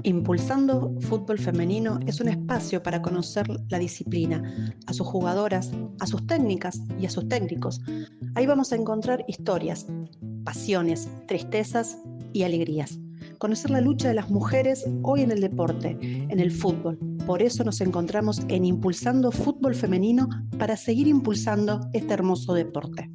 Impulsando Fútbol Femenino es un espacio para conocer la disciplina, a sus jugadoras, a sus técnicas y a sus técnicos. Ahí vamos a encontrar historias, pasiones, tristezas y alegrías. Conocer la lucha de las mujeres hoy en el deporte, en el fútbol. Por eso nos encontramos en Impulsando Fútbol Femenino para seguir impulsando este hermoso deporte.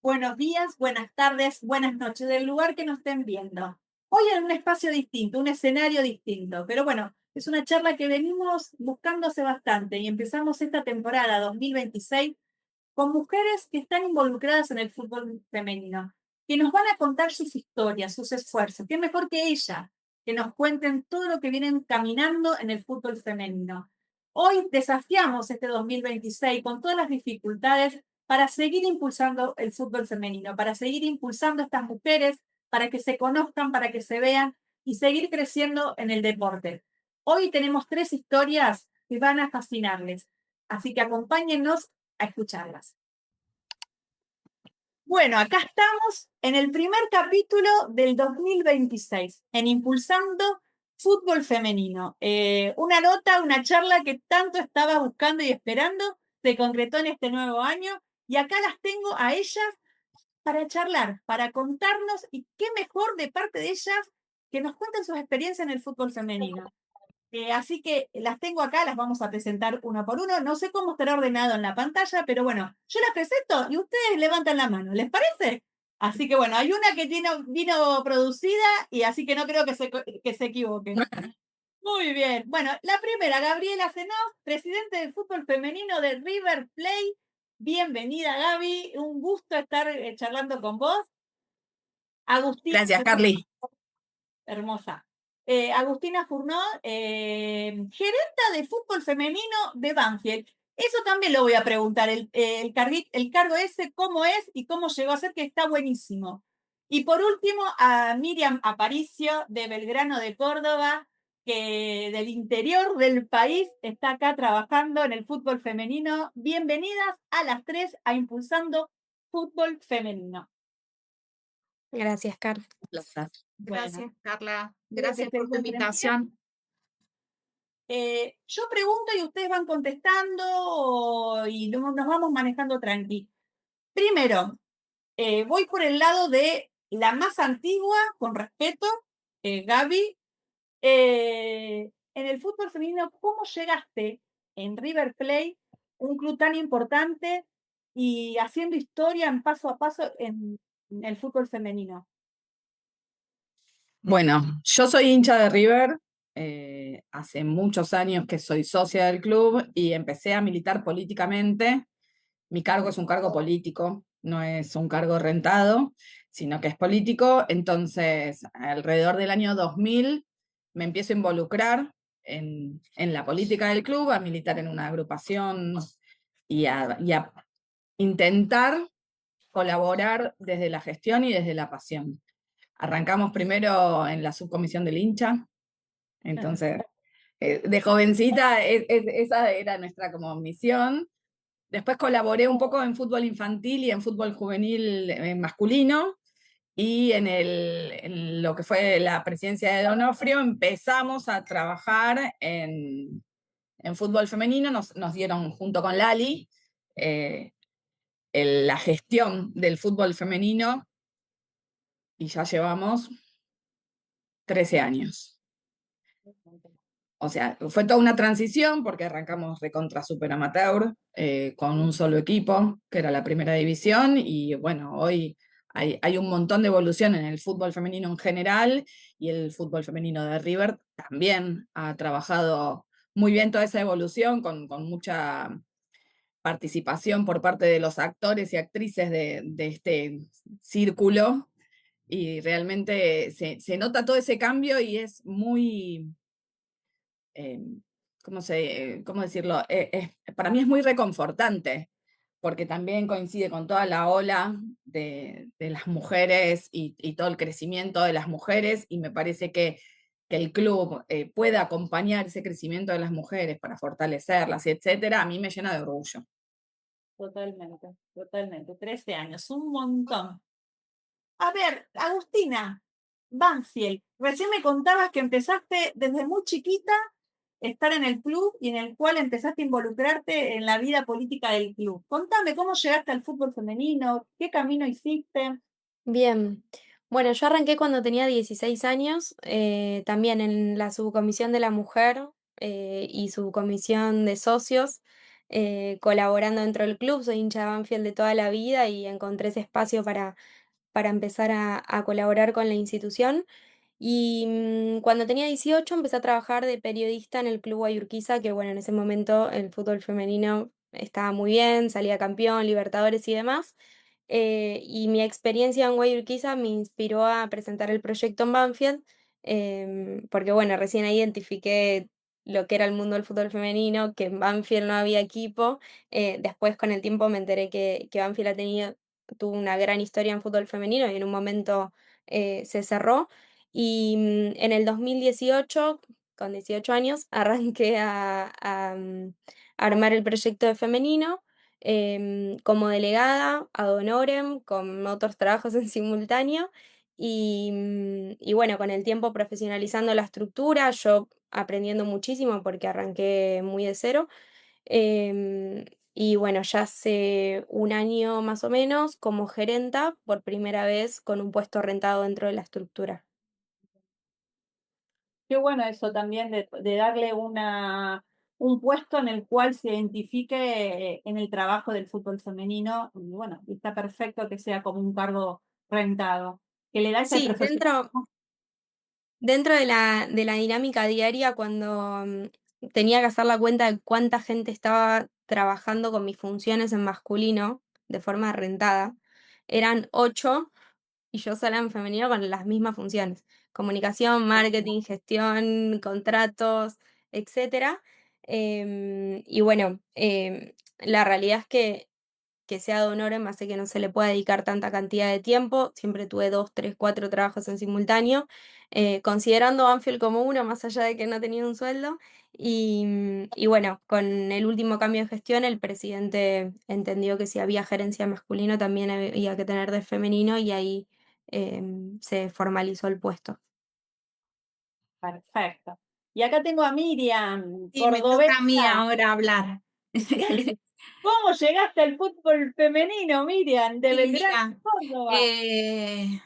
Buenos días, buenas tardes, buenas noches, del lugar que nos estén viendo. Hoy en un espacio distinto, un escenario distinto, pero bueno, es una charla que venimos buscando hace bastante y empezamos esta temporada 2026 con mujeres que están involucradas en el fútbol femenino, que nos van a contar sus historias, sus esfuerzos. ¿Qué mejor que ella? Que nos cuenten todo lo que vienen caminando en el fútbol femenino. Hoy desafiamos este 2026 con todas las dificultades para seguir impulsando el fútbol femenino, para seguir impulsando a estas mujeres, para que se conozcan, para que se vean y seguir creciendo en el deporte. Hoy tenemos 3 historias que van a fascinarles, así que acompáñennos a escucharlas. Bueno, acá estamos en el primer capítulo del 2026, en Impulsando Fútbol Femenino. Una nota, una charla que tanto estaba buscando y esperando, se concretó en este nuevo año y acá las tengo a ellas para charlar, para contarnos y qué mejor de parte de ellas que nos cuenten sus experiencias en el fútbol femenino. Así que las tengo acá, las vamos a presentar uno por uno. No sé cómo estará ordenado en la pantalla, pero bueno, yo las presento y ustedes levantan la mano. ¿Les parece? Así que bueno, hay una que vino producida y así que no creo que se equivoquen. Muy bien. Bueno, la primera, Gabriela Zenó, presidente del fútbol femenino de River Plate. Bienvenida, Gaby. Un gusto estar charlando con vos. Agustín. Gracias, Carly. Hermosa. Agustina Furnó, gerenta de fútbol femenino de Banfield. Eso también lo voy a preguntar, el cargo ese, cómo es y cómo llegó a ser, que está buenísimo. Y por último, a Miriam Aparicio, de Belgrano de Córdoba, que del interior del país está acá trabajando en el fútbol femenino. Bienvenidas a las 3 a Impulsando Fútbol Femenino. Gracias, Carla. Un placer. Bueno, Gracias, Carla. espero que Gracias se por tu encuentren bien. invitación. Yo pregunto y ustedes van contestando y nos vamos manejando tranqui. Primero, voy por el lado de la más antigua, con respeto, Gaby. En el fútbol femenino, ¿cómo llegaste en River Plate, un club tan importante y haciendo historia en paso a paso en el fútbol femenino? Bueno, yo soy hincha de River. Hace muchos años que soy socia del club y empecé a militar políticamente. Mi cargo es un cargo político, no es un cargo rentado, sino que es político. Entonces, alrededor del año 2000 me empiezo a involucrar en la política del club, a militar en una agrupación y a intentar colaborar desde la gestión y desde la pasión. Arrancamos primero en la subcomisión del hincha, entonces de jovencita esa era nuestra como misión. Después colaboré un poco en fútbol infantil y en fútbol juvenil masculino, y en lo que fue la presidencia de Donofrio empezamos a trabajar en fútbol femenino. Nos dieron junto con Lali la gestión del fútbol femenino y ya llevamos 13 años. O sea, fue toda una transición porque arrancamos recontra super amateur, con un solo equipo, que era la primera división, y bueno, hoy hay un montón de evolución en el fútbol femenino en general, y el fútbol femenino de River también ha trabajado muy bien toda esa evolución, con mucha participación por parte de los actores y actrices de este círculo, y realmente se nota todo ese cambio y es muy eh, ¿cómo decirlo? Para mí es muy reconfortante, porque también coincide con toda la ola de las mujeres y todo el crecimiento de las mujeres, y me parece que el club pueda acompañar ese crecimiento de las mujeres para fortalecerlas, etcétera. A mí me llena de orgullo. Totalmente, totalmente. 13 años, un montón. A ver, Agustina, Banfield. Recién me contabas que empezaste desde muy chiquita a estar en el club y en el cual empezaste a involucrarte en la vida política del club. Contame cómo llegaste al fútbol femenino, qué camino hiciste. Bien. Bueno, yo arranqué cuando tenía 16 años, también en la subcomisión de la mujer y subcomisión de socios, colaborando dentro del club. Soy hincha de Banfield de toda la vida y encontré ese espacio para empezar a colaborar con la institución. Y cuando tenía 18 empecé a trabajar de periodista en el Club Guayurquiza, que bueno, en ese momento el fútbol femenino estaba muy bien, salía campeón, Libertadores y demás. Y mi experiencia en Guayurquiza me inspiró a presentar el proyecto en Banfield, porque bueno, recién ahí identifiqué lo que era el mundo del fútbol femenino, que en Banfield no había equipo. Después con el tiempo me enteré que Banfield tuvo una gran historia en fútbol femenino y en un momento se cerró. Y en el 2018, con 18 años, arranqué a armar el proyecto de femenino como delegada ad honorem, con otros trabajos en simultáneo. Y bueno, con el tiempo profesionalizando la estructura, yo aprendiendo muchísimo porque arranqué muy de cero. Em, y bueno, ya hace un año más o menos como gerenta, por primera vez con un puesto rentado dentro de la estructura. Qué bueno eso también de darle un puesto en el cual se identifique en el trabajo del fútbol femenino. Y bueno, está perfecto que sea como un cargo rentado, que le da ese Sí, profesionalismo. dentro de la dinámica diaria, cuando tenía que hacer la cuenta de cuánta gente estaba trabajando con mis funciones en masculino de forma rentada, eran 8 y yo sola en femenino con las mismas funciones: comunicación, marketing, gestión, contratos, etcétera. Y bueno, la realidad es que sea de honor me hace que no se le pueda dedicar tanta cantidad de tiempo. Siempre tuve 2, 3, 4 trabajos en simultáneo, considerando Banfield como uno, más allá de que no tenía un sueldo. Y bueno, con el último cambio de gestión, el presidente entendió que si había gerencia masculino, también había que tener de femenino, y ahí se formalizó el puesto. Perfecto. Y acá tengo a Miriam, Y me toca a mí cordobesa. ahora hablar. ¿Cómo llegaste al fútbol femenino, Miriam, de Y Belgrano, mira, Córdoba? eh,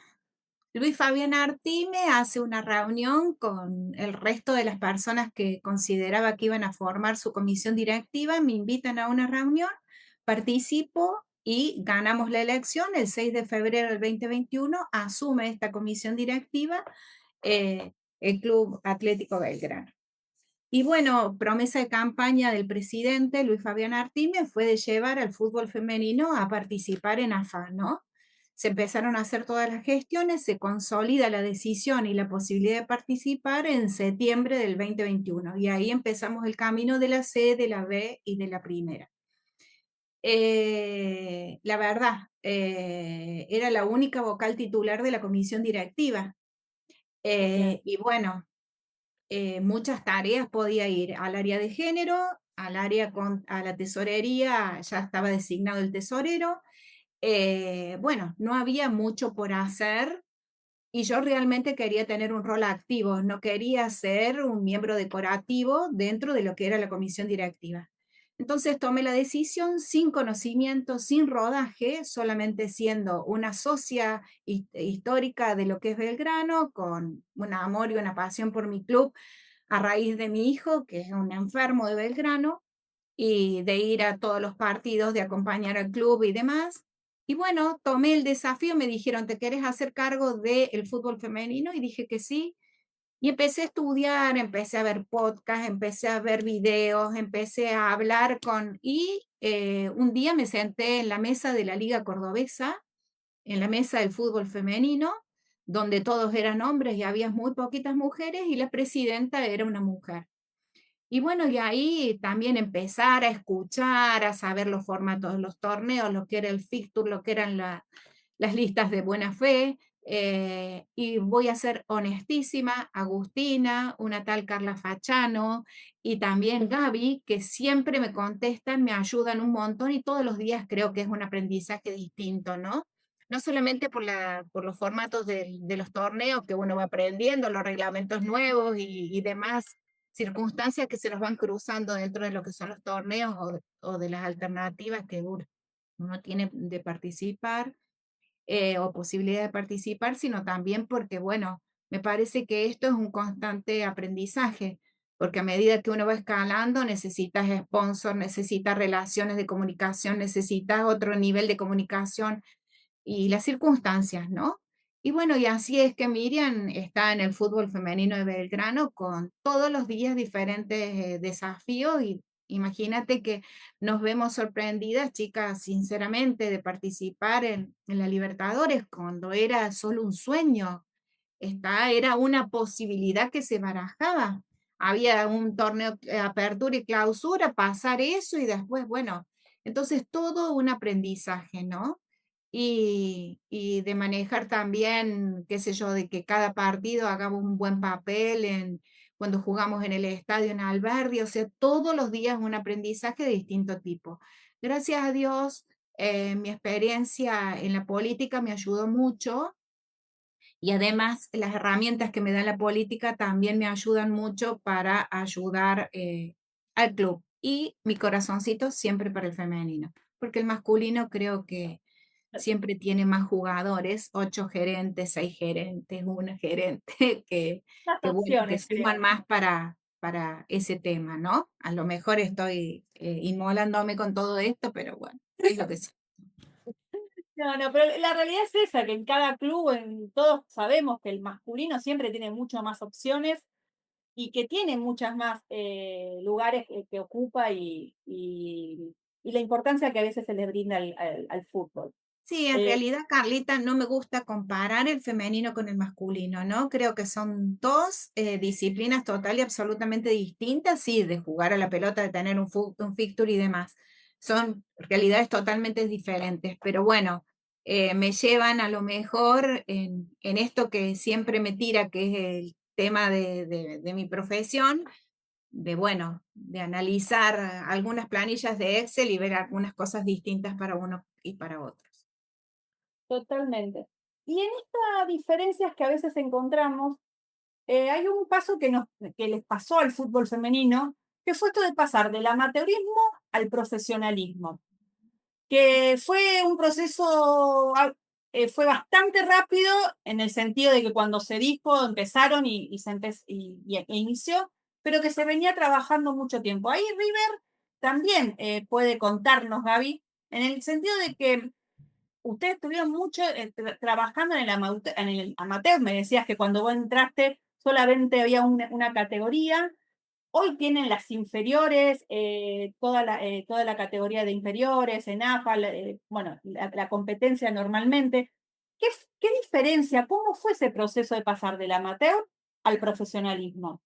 Luis Fabián Artime hace una reunión con el resto de las personas que consideraba que iban a formar su comisión directiva, me invitan a una reunión, participo y ganamos la elección. El 6 de febrero del 2021 asume esta comisión directiva eh, el Club Atlético Belgrano. Y bueno, promesa de campaña del presidente Luis Fabián Artime fue de llevar al fútbol femenino a participar en AFA, ¿no? Se empezaron a hacer todas las gestiones, se consolida la decisión y la posibilidad de participar en septiembre del 2021. Y ahí empezamos el camino de la C, de la B y de la primera. La verdad, era la única vocal titular de la comisión directiva. Bien. Y bueno, muchas tareas podía ir al área de género, a la tesorería, ya estaba designado el tesorero. Bueno, no había mucho por hacer y yo realmente quería tener un rol activo, no quería ser un miembro decorativo dentro de lo que era la comisión directiva. Entonces tomé la decisión sin conocimiento, sin rodaje, solamente siendo una socia histórica de lo que es Belgrano, con un amor y una pasión por mi club a raíz de mi hijo, que es un enfermo de Belgrano, y de ir a todos los partidos, de acompañar al club y demás. Y bueno, tomé el desafío, me dijeron, ¿te quieres hacer cargo del fútbol femenino? Y dije que sí. Y empecé a estudiar, empecé a ver podcasts, empecé a ver videos, empecé a hablar y un día me senté en la mesa de la Liga Cordobesa, en la mesa del fútbol femenino, donde todos eran hombres y había muy poquitas mujeres y la presidenta era una mujer. Y bueno, y ahí también empezar a escuchar, a saber los formatos de los torneos, lo que era el fixture, lo que eran las listas de buena fe. Y voy a ser honestísima, Agustina, una tal Carla Fachano y también Gaby, que siempre me contestan, me ayudan un montón y todos los días creo que es un aprendizaje distinto, ¿no? no solamente por los formatos de los torneos que uno va aprendiendo, los reglamentos nuevos y demás circunstancias que se nos van cruzando dentro de lo que son los torneos o de las alternativas que uno tiene de participar, o posibilidad de participar, sino también porque, bueno, me parece que esto es un constante aprendizaje, porque a medida que uno va escalando, necesitas sponsor, necesitas relaciones de comunicación, necesitas otro nivel de comunicación y las circunstancias, ¿no? Y bueno, y así es que Miriam está en el fútbol femenino de Belgrano con todos los días diferentes desafíos y imagínate que nos vemos sorprendidas, chicas, sinceramente, de participar en la Libertadores cuando era solo un sueño. Era una posibilidad que se barajaba. Había un torneo, apertura y clausura, pasar eso y después, bueno, entonces todo un aprendizaje, ¿no? Y de manejar también, qué sé yo, de que cada partido hagamos un buen papel cuando jugamos en el estadio en Alberdi, o sea, todos los días un aprendizaje de distinto tipo. Gracias a Dios, mi experiencia en la política me ayudó mucho y además, las herramientas que me da la política también me ayudan mucho para ayudar al club. Y mi corazoncito siempre para el femenino, porque el masculino creo que siempre tiene más jugadores, 8 gerentes, 6 gerentes, una gerente, Las bueno, que opciones, suman creo. más para ese tema, ¿no? A lo mejor estoy inmolándome con todo esto, pero bueno, es lo que sí. No, no, pero la realidad es esa, que en cada club, todos sabemos que el masculino siempre tiene muchas más opciones y que tiene muchas más lugares que ocupa y la importancia que a veces se le brinda al fútbol. Sí, en Eh, realidad, Carlita, no me gusta comparar el femenino con el masculino, ¿no? Creo que son dos disciplinas total y absolutamente distintas, sí, de jugar a la pelota, de tener un fixture y demás. Son realidades totalmente diferentes, pero bueno, me llevan a lo mejor en esto que siempre me tira, que es el tema de mi profesión, de bueno, de analizar algunas planillas de Excel y ver algunas cosas distintas para uno y para otros. Totalmente. Y en estas diferencias que a veces encontramos, hay un paso que les pasó al fútbol femenino, que fue esto de pasar del amateurismo al profesionalismo, que fue un proceso, fue bastante rápido en el sentido de que cuando se dijo, empezaron e inició, pero que se venía trabajando mucho tiempo. Ahí River también puede contarnos, Gaby, en el sentido de que ustedes estuvieron mucho trabajando en el amateur. Me decías que cuando vos entraste solamente había una categoría. Hoy tienen las inferiores, toda la categoría de inferiores, en AFA, bueno, la competencia normalmente. ¿Qué diferencia? ¿Cómo fue ese proceso de pasar del amateur al profesionalismo?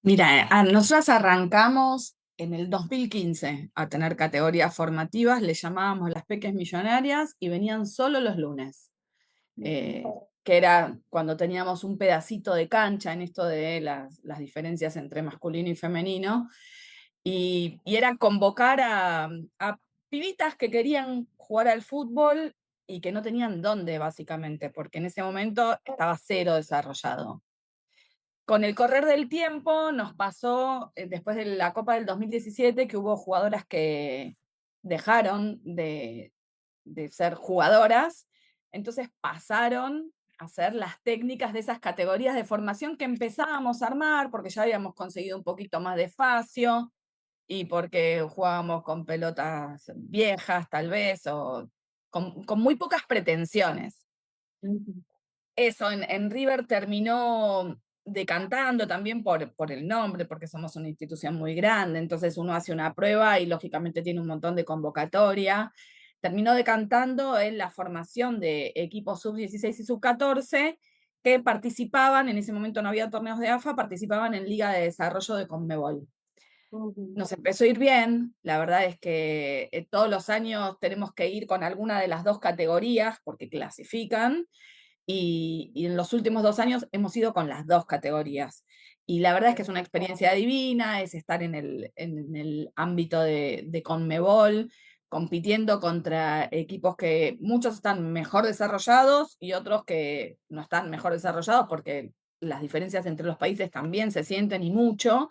Mira, nosotras arrancamos en el 2015 a tener categorías formativas, le llamábamos las Peques Millonarias y venían solo los lunes, que era cuando teníamos un pedacito de cancha en esto de las diferencias entre masculino y femenino, y era convocar a pibitas que querían jugar al fútbol y que no tenían dónde, básicamente, porque en ese momento estaba cero desarrollado. Con el correr del tiempo nos pasó, después de la Copa del 2017, que hubo jugadoras que dejaron de ser jugadoras, entonces pasaron a ser las técnicas de esas categorías de formación que empezábamos a armar, porque ya habíamos conseguido un poquito más de espacio y porque jugábamos con pelotas viejas, tal vez, o con muy pocas pretensiones. Eso, en River terminó decantando también por el nombre, porque somos una institución muy grande, entonces uno hace una prueba y lógicamente tiene un montón de convocatoria. Terminó decantando en la formación de equipos sub-16 y sub-14 que participaban, en ese momento no había torneos de AFA, participaban en Liga de Desarrollo de Conmebol. Nos empezó a ir bien, la verdad es que todos los años tenemos que ir con alguna de las dos categorías porque clasifican, y en los últimos 2 años hemos ido con las dos categorías. Y la verdad es que es una experiencia divina, es estar en el ámbito de Conmebol, compitiendo contra equipos que muchos están mejor desarrollados y otros que no están mejor desarrollados porque las diferencias entre los países también se sienten y mucho,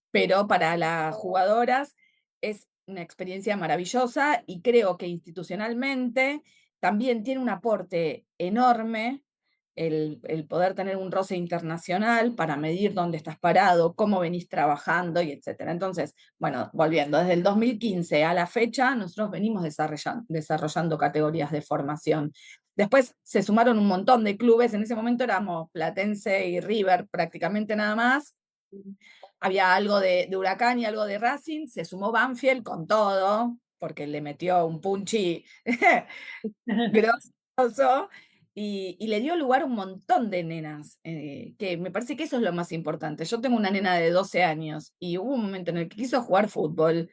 pero para las jugadoras es una experiencia maravillosa y creo que institucionalmente también tiene un aporte enorme el poder tener un roce internacional para medir dónde estás parado, cómo venís trabajando y etcétera. Entonces, bueno, volviendo, desde el 2015 a la fecha, nosotros venimos desarrollando categorías de formación. Después se sumaron un montón de clubes, en ese momento éramos Platense y River prácticamente nada más. Había algo de Huracán y algo de Racing, se sumó Banfield con todo, porque le metió un punchi grosso y le dio lugar a un montón de nenas, que me parece que eso es lo más importante. Yo tengo una nena de 12 años y hubo un momento en el que quiso jugar fútbol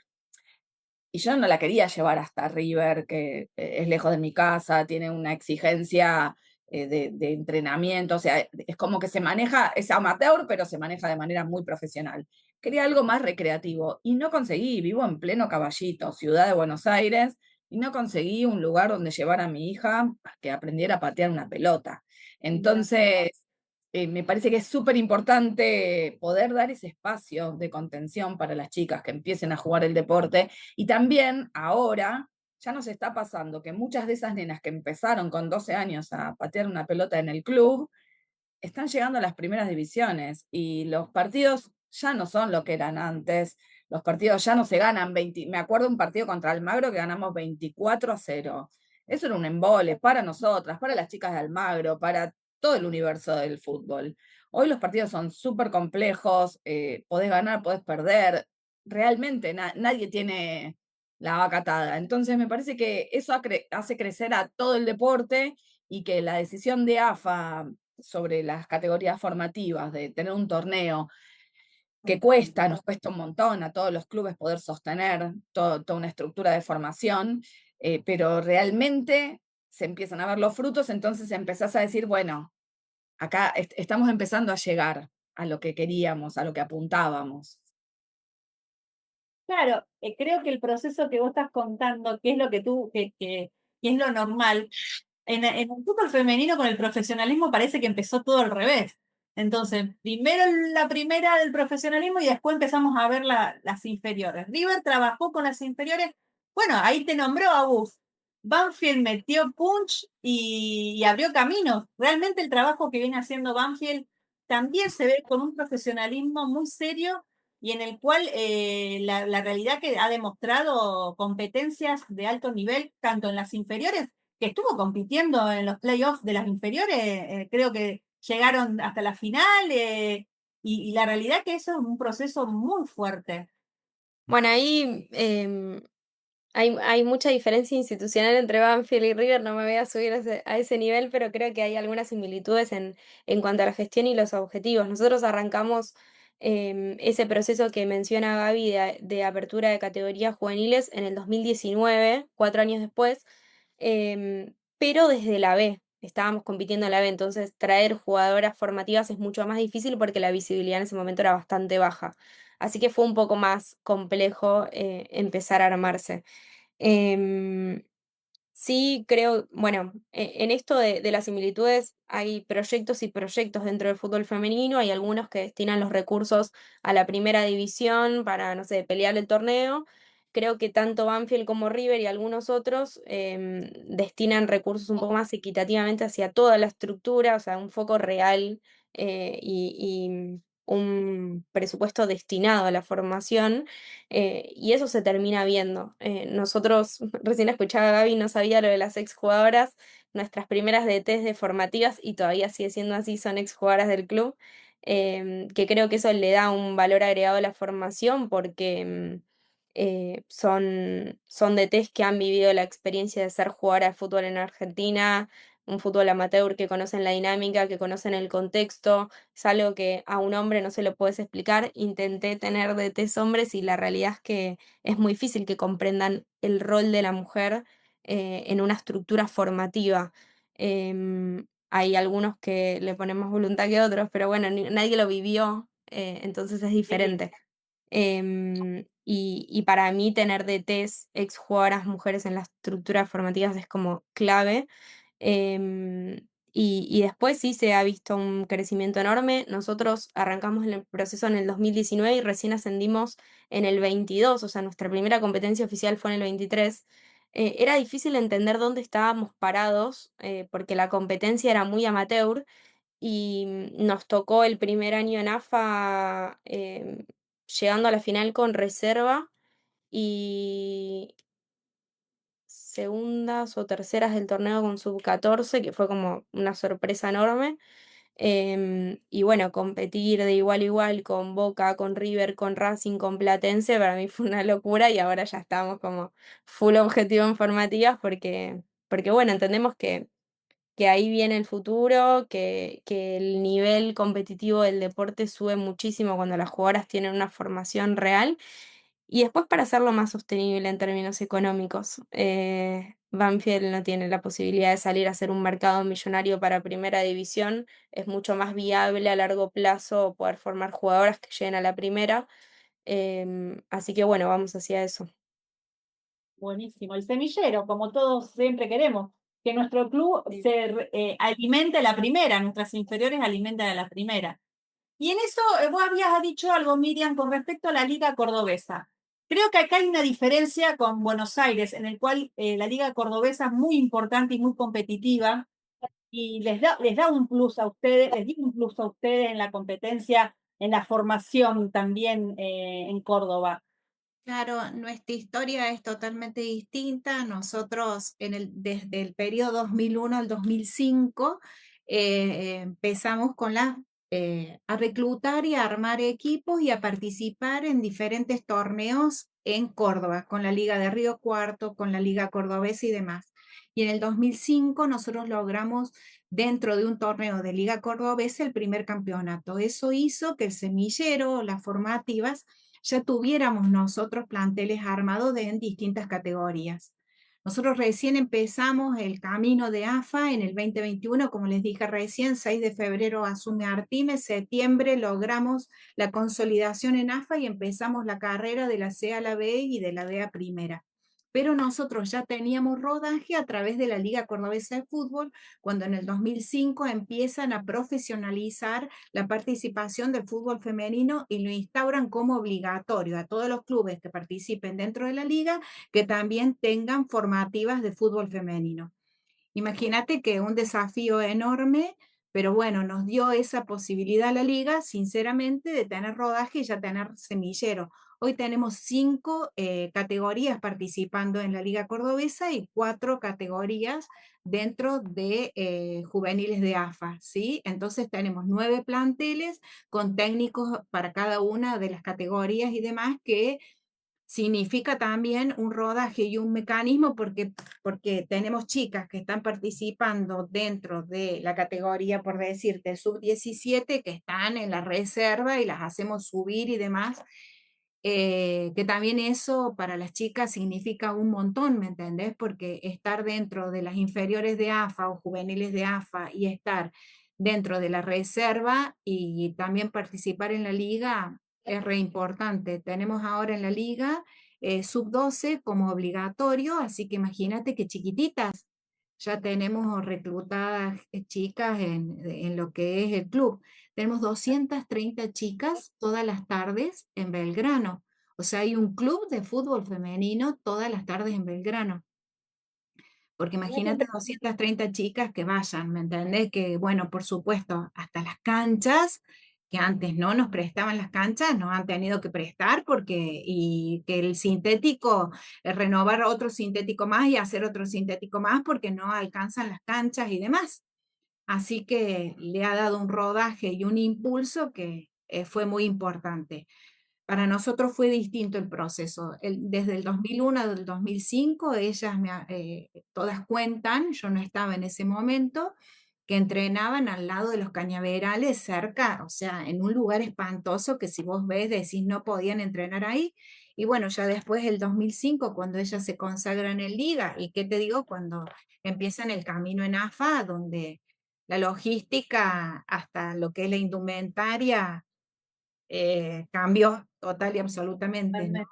y yo no la quería llevar hasta River, que es lejos de mi casa, tiene una exigencia de entrenamiento, o sea, es como que se maneja, es amateur, pero se maneja de manera muy profesional. Quería algo más recreativo y no conseguí, vivo en pleno Caballito, ciudad de Buenos Aires, y no conseguí un lugar donde llevar a mi hija a que aprendiera a patear una pelota. Entonces, me parece que es súper importante poder dar ese espacio de contención para las chicas que empiecen a jugar el deporte. Y también ahora ya nos está pasando que muchas de esas nenas que empezaron con 12 años a patear una pelota en el club, están llegando a las primeras divisiones y los partidos ya no son lo que eran antes. Los partidos ya no se ganan 20. Me acuerdo un partido contra Almagro que ganamos 24-0. Eso era un embole para nosotras, para las chicas de Almagro, para todo el universo del fútbol. Hoy los partidos son súper complejos, podés ganar, podés perder. Realmente nadie tiene la vaca atada. Entonces me parece que eso hace crecer a todo el deporte y que la decisión de AFA sobre las categorías formativas, de tener un torneo que cuesta, nos cuesta un montón a todos los clubes poder sostener toda una estructura de formación, pero realmente se empiezan a ver los frutos, entonces empezás a decir, bueno, acá estamos empezando a llegar a lo que queríamos, a lo que apuntábamos. Claro, creo que el proceso que vos estás contando, que es lo que tú, que es lo normal, en el fútbol femenino con el profesionalismo parece que empezó todo al revés. Entonces, primero la primera del profesionalismo y después empezamos a ver las inferiores. River trabajó con las inferiores. Bueno, ahí te nombró a vos. Banfield metió punch y abrió caminos. Realmente el trabajo que viene haciendo Banfield también se ve con un profesionalismo muy serio y en el cual la realidad que ha demostrado competencias de alto nivel, tanto en las inferiores, que estuvo compitiendo en los playoffs de las inferiores, creo que llegaron hasta la final, y la realidad que eso es un proceso muy fuerte. Bueno, ahí hay mucha diferencia institucional entre Banfield y River, no me voy a subir a ese nivel, pero creo que hay algunas similitudes en cuanto a la gestión y los objetivos. Nosotros arrancamos ese proceso que menciona Gaby de apertura de categorías juveniles en el 2019, 4 años después, pero desde la B. Estábamos compitiendo en la B, entonces traer jugadoras formativas es mucho más difícil porque la visibilidad en ese momento era bastante baja. Así que fue un poco más complejo empezar a armarse. Em, sí, creo, bueno, en esto de las similitudes hay proyectos y proyectos dentro del fútbol femenino, hay algunos que destinan los recursos a la primera división para, no sé, pelear el torneo. Creo que tanto Banfield como River y algunos otros destinan recursos un poco más equitativamente hacia toda la estructura, o sea, un foco real y un presupuesto destinado a la formación, y eso se termina viendo. Nosotros, recién escuchaba a Gaby, no sabía lo de las exjugadoras, nuestras primeras DTs de formativas, y todavía sigue siendo así, son exjugadoras del club, que creo que eso le da un valor agregado a la formación porque son DTs que han vivido la experiencia de ser jugadora de fútbol en Argentina, un fútbol amateur, que conocen la dinámica, que conocen el contexto. Es algo que a un hombre no se lo puedes explicar. Intenté tener DTs hombres y la realidad es que es muy difícil que comprendan el rol de la mujer en una estructura formativa. Hay algunos que le ponen más voluntad que otros, pero bueno, nadie lo vivió, entonces es Sí. diferente. y para mí tener DTs, exjugadoras mujeres en las estructuras formativas es como clave. Y después sí se ha visto un crecimiento enorme. Nosotros arrancamos el proceso en el 2019 y recién ascendimos en el 22, o sea, nuestra primera competencia oficial fue en el 23. Era difícil entender dónde estábamos parados, porque la competencia era muy amateur y nos tocó el primer año en AFA llegando a la final con reserva y segundas o terceras del torneo con sub-14, que fue como una sorpresa enorme. Y bueno, competir de igual a igual con Boca, con River, con Racing, con Platense, para mí fue una locura y ahora ya estamos como full objetivo en formativas porque bueno, entendemos que ahí viene el futuro, que el nivel competitivo del deporte sube muchísimo cuando las jugadoras tienen una formación real. Y después para hacerlo más sostenible en términos económicos, Banfield no tiene la posibilidad de salir a hacer un mercado millonario para primera división, es mucho más viable a largo plazo poder formar jugadoras que lleguen a la primera, así que bueno, vamos hacia eso. Buenísimo. El semillero, como todos siempre queremos, que nuestro club Sí. alimente la primera, nuestras inferiores alimentan a la primera. Y en eso vos habías dicho algo, Miriam, con respecto a la Liga Cordobesa. Creo que acá hay una diferencia con Buenos Aires, en el cual la Liga Cordobesa es muy importante y muy competitiva y les da un plus a ustedes, les dio un plus a ustedes en la competencia, en la formación también en Córdoba. Claro, nuestra historia es totalmente distinta. Nosotros desde el periodo 2001 al 2005 empezamos a reclutar y a armar equipos y a participar en diferentes torneos en Córdoba, con la Liga de Río Cuarto, con la Liga Cordobesa y demás. Y en el 2005 nosotros logramos dentro de un torneo de Liga Cordobesa el primer campeonato. Eso hizo que el semillero, las formativas, ya tuviéramos nosotros planteles armados en distintas categorías. Nosotros recién empezamos el camino de AFA en el 2021, como les dije recién, 6 de febrero asume Artime, septiembre logramos la consolidación en AFA y empezamos la carrera de la C a la B y de la B a primera. Pero nosotros ya teníamos rodaje a través de la Liga Cordobesa de Fútbol, cuando en el 2005 empiezan a profesionalizar la participación del fútbol femenino y lo instauran como obligatorio a todos los clubes que participen dentro de la liga que también tengan formativas de fútbol femenino. Imagínate que un desafío enorme, pero bueno, nos dio esa posibilidad a la liga, sinceramente, de tener rodaje y ya tener semillero. Hoy tenemos 5 categorías participando en la Liga Cordobesa y 4 categorías dentro de juveniles de AFA, ¿sí? Entonces tenemos 9 planteles con técnicos para cada una de las categorías y demás que significa también un rodaje y un mecanismo porque tenemos chicas que están participando dentro de la categoría, por decirte, sub-17, que están en la reserva y las hacemos subir y demás, que también eso para las chicas significa un montón, ¿me entendés? Porque estar dentro de las inferiores de AFA o juveniles de AFA y estar dentro de la reserva y también participar en la liga es re importante. Tenemos ahora en la liga sub-12 como obligatorio, así que imagínate que chiquititas. Ya tenemos reclutadas chicas en lo que es el club. Tenemos 230 chicas todas las tardes en Belgrano. O sea, hay un club de fútbol femenino todas las tardes en Belgrano. Porque imagínate 230 chicas que vayan, ¿me entendés? Que, bueno, por supuesto, hasta las canchas, que antes no nos prestaban las canchas, nos han tenido que prestar y que el sintético, renovar otro sintético más y hacer otro sintético más porque no alcanzan las canchas y demás. Así que le ha dado un rodaje y un impulso que fue muy importante. Para nosotros fue distinto el proceso. Desde el 2001 al 2005, todas cuentan, yo no estaba en ese momento, que entrenaban al lado de los cañaverales cerca, o sea, en un lugar espantoso que si vos ves decís no podían entrenar ahí. Y bueno, ya después del 2005, cuando ellas se consagran en liga, y qué te digo, cuando empiezan el camino en AFA, donde la logística hasta lo que es la indumentaria cambió total y absolutamente, ¿no?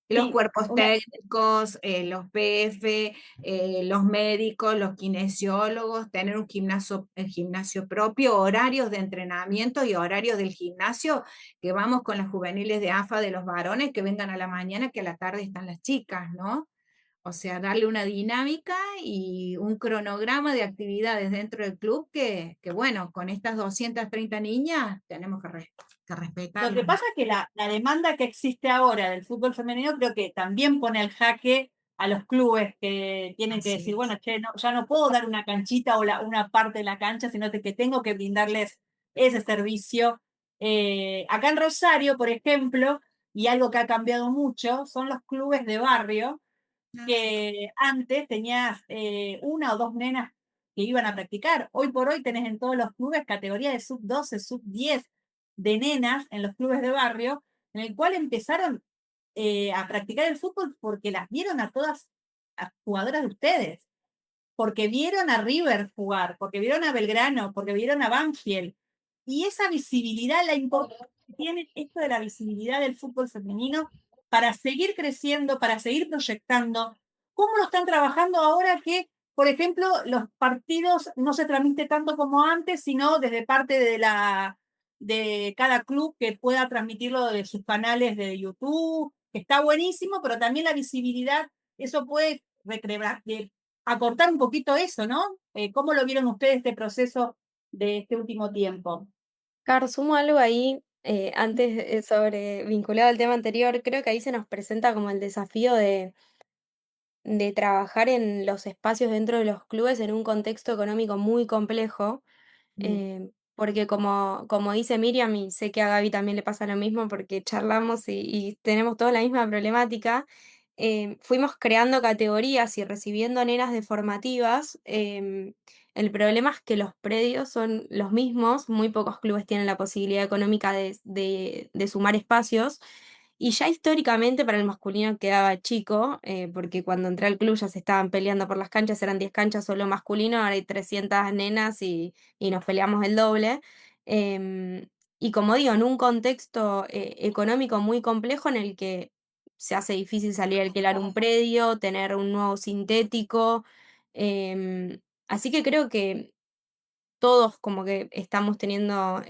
Los Sí, cuerpos técnicos, los PF, los médicos, los kinesiólogos, tener un gimnasio, el gimnasio propio, horarios de entrenamiento y horarios del gimnasio, que vamos con las juveniles de AFA de los varones, que vengan a la mañana, que a la tarde están las chicas, ¿no? O sea, darle una dinámica y un cronograma de actividades dentro del club que bueno, con estas 230 niñas tenemos que lo que respetarlas. pasa es que la demanda que existe ahora del fútbol femenino creo que también pone al jaque a los clubes que tienen que Así decir, es. bueno, che, no, ya no puedo dar una canchita o una parte de la cancha, sino que tengo que brindarles ese servicio. Acá en Rosario, por ejemplo, y algo que ha cambiado mucho, son los clubes de barrio, Ah, sí. que antes tenías una o dos nenas que iban a practicar. Hoy por hoy tenés en todos los clubes categoría de sub 12 sub 10 de nenas en los clubes de barrio, en el cual empezaron a practicar el fútbol porque las vieron a todas las jugadoras de ustedes, porque vieron a River jugar, porque vieron a Belgrano, porque vieron a Banfield. Y esa visibilidad, la importancia que tiene esto de la visibilidad del fútbol femenino para seguir creciendo, para seguir proyectando. ¿Cómo lo están trabajando ahora que, por ejemplo, los partidos no se transmiten tanto como antes, sino desde parte de cada club que pueda transmitirlo de sus canales de YouTube, que está buenísimo, pero también la visibilidad, eso puede recrear, acortar un poquito eso, ¿no? ¿Cómo lo vieron ustedes este proceso de este último tiempo? Car, sumo algo ahí, antes, sobre vinculado al tema anterior, creo que ahí se nos presenta como el desafío de trabajar en los espacios dentro de los clubes en un contexto económico muy complejo, porque como dice Miriam, y sé que a Gaby también le pasa lo mismo porque charlamos y tenemos toda la misma problemática, fuimos creando categorías y recibiendo nenas de formativas. El problema es que los predios son los mismos, muy pocos clubes tienen la posibilidad económica de sumar espacios. Y ya históricamente para el masculino quedaba chico, porque cuando entré al club ya se estaban peleando por las canchas, eran 10 canchas solo masculino, ahora hay 300 nenas y nos peleamos el doble. Em, y como digo, en un contexto económico muy complejo en el que se hace difícil salir a alquilar un predio, tener un nuevo sintético. Así que creo que todos como que estamos teniendo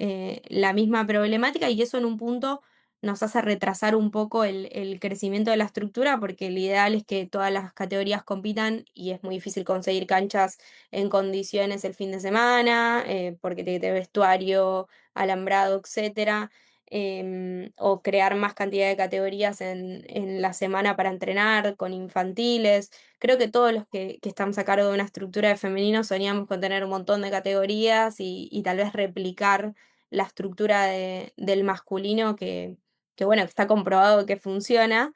la misma problemática y eso en un punto nos hace retrasar un poco el crecimiento de la estructura porque el ideal es que todas las categorías compitan y es muy difícil conseguir canchas en condiciones el fin de semana, porque tiene que tener vestuario, alambrado, etcétera. O crear más cantidad de categorías en la semana para entrenar con infantiles. Creo que todos los que estamos a cargo de una estructura de femenino soñamos con tener un montón de categorías y tal vez replicar la estructura del masculino que, bueno, que está comprobado que funciona,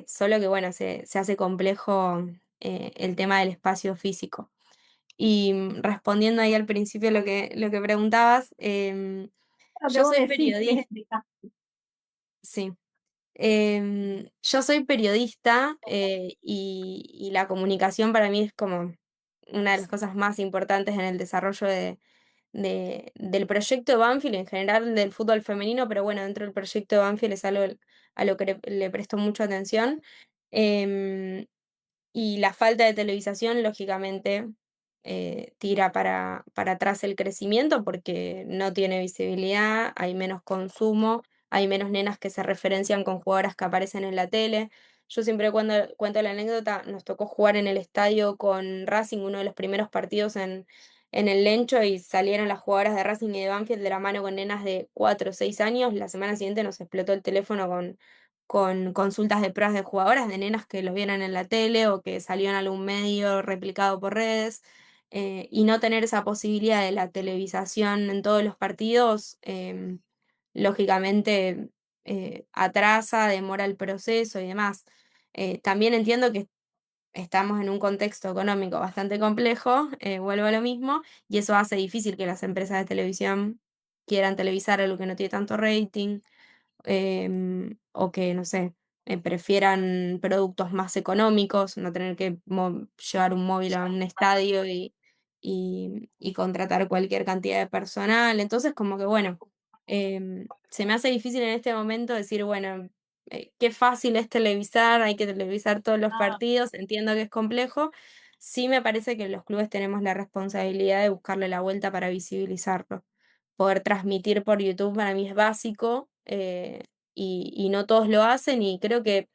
solo que, bueno, se hace complejo el tema del espacio físico. Y respondiendo ahí al principio lo que preguntabas, Lo que yo vos soy decís, periodista, sí. Yo soy periodista y la comunicación para mí es como una de las cosas más importantes en el desarrollo del proyecto de Banfield, en general del fútbol femenino, pero bueno, dentro del proyecto de Banfield es algo a lo que le presto mucha atención. Em, y la falta de televisación, lógicamente, tira para atrás el crecimiento porque no tiene visibilidad, hay menos consumo, hay menos nenas que se referencian con jugadoras que aparecen en la tele. Yo siempre cuento la anécdota, nos tocó jugar en el estadio con Racing, uno de los primeros partidos en el Lencho, y salieron las jugadoras de Racing y de Banfield de la mano con nenas de 4 o 6 años. La semana siguiente nos explotó el teléfono con consultas de pruebas de jugadoras, de nenas que los vieron en la tele o que salió en algún medio replicado por redes, y no tener esa posibilidad de la televisación en todos los partidos, lógicamente atrasa, demora el proceso y demás. También entiendo que estamos en un contexto económico bastante complejo, vuelvo a lo mismo, y eso hace difícil que las empresas de televisión quieran televisar algo que no tiene tanto rating, o que, no sé, prefieran productos más económicos, no tener que llevar un móvil a un estadio y contratar cualquier cantidad de personal. Entonces, como que bueno, se me hace difícil en este momento decir, bueno, qué fácil es televisar, hay que televisar todos los Ah, partidos, entiendo que es complejo. Sí me parece que los clubes tenemos la responsabilidad de buscarle la vuelta para visibilizarlo. Poder transmitir por YouTube para mí es básico, y no todos lo hacen, y creo que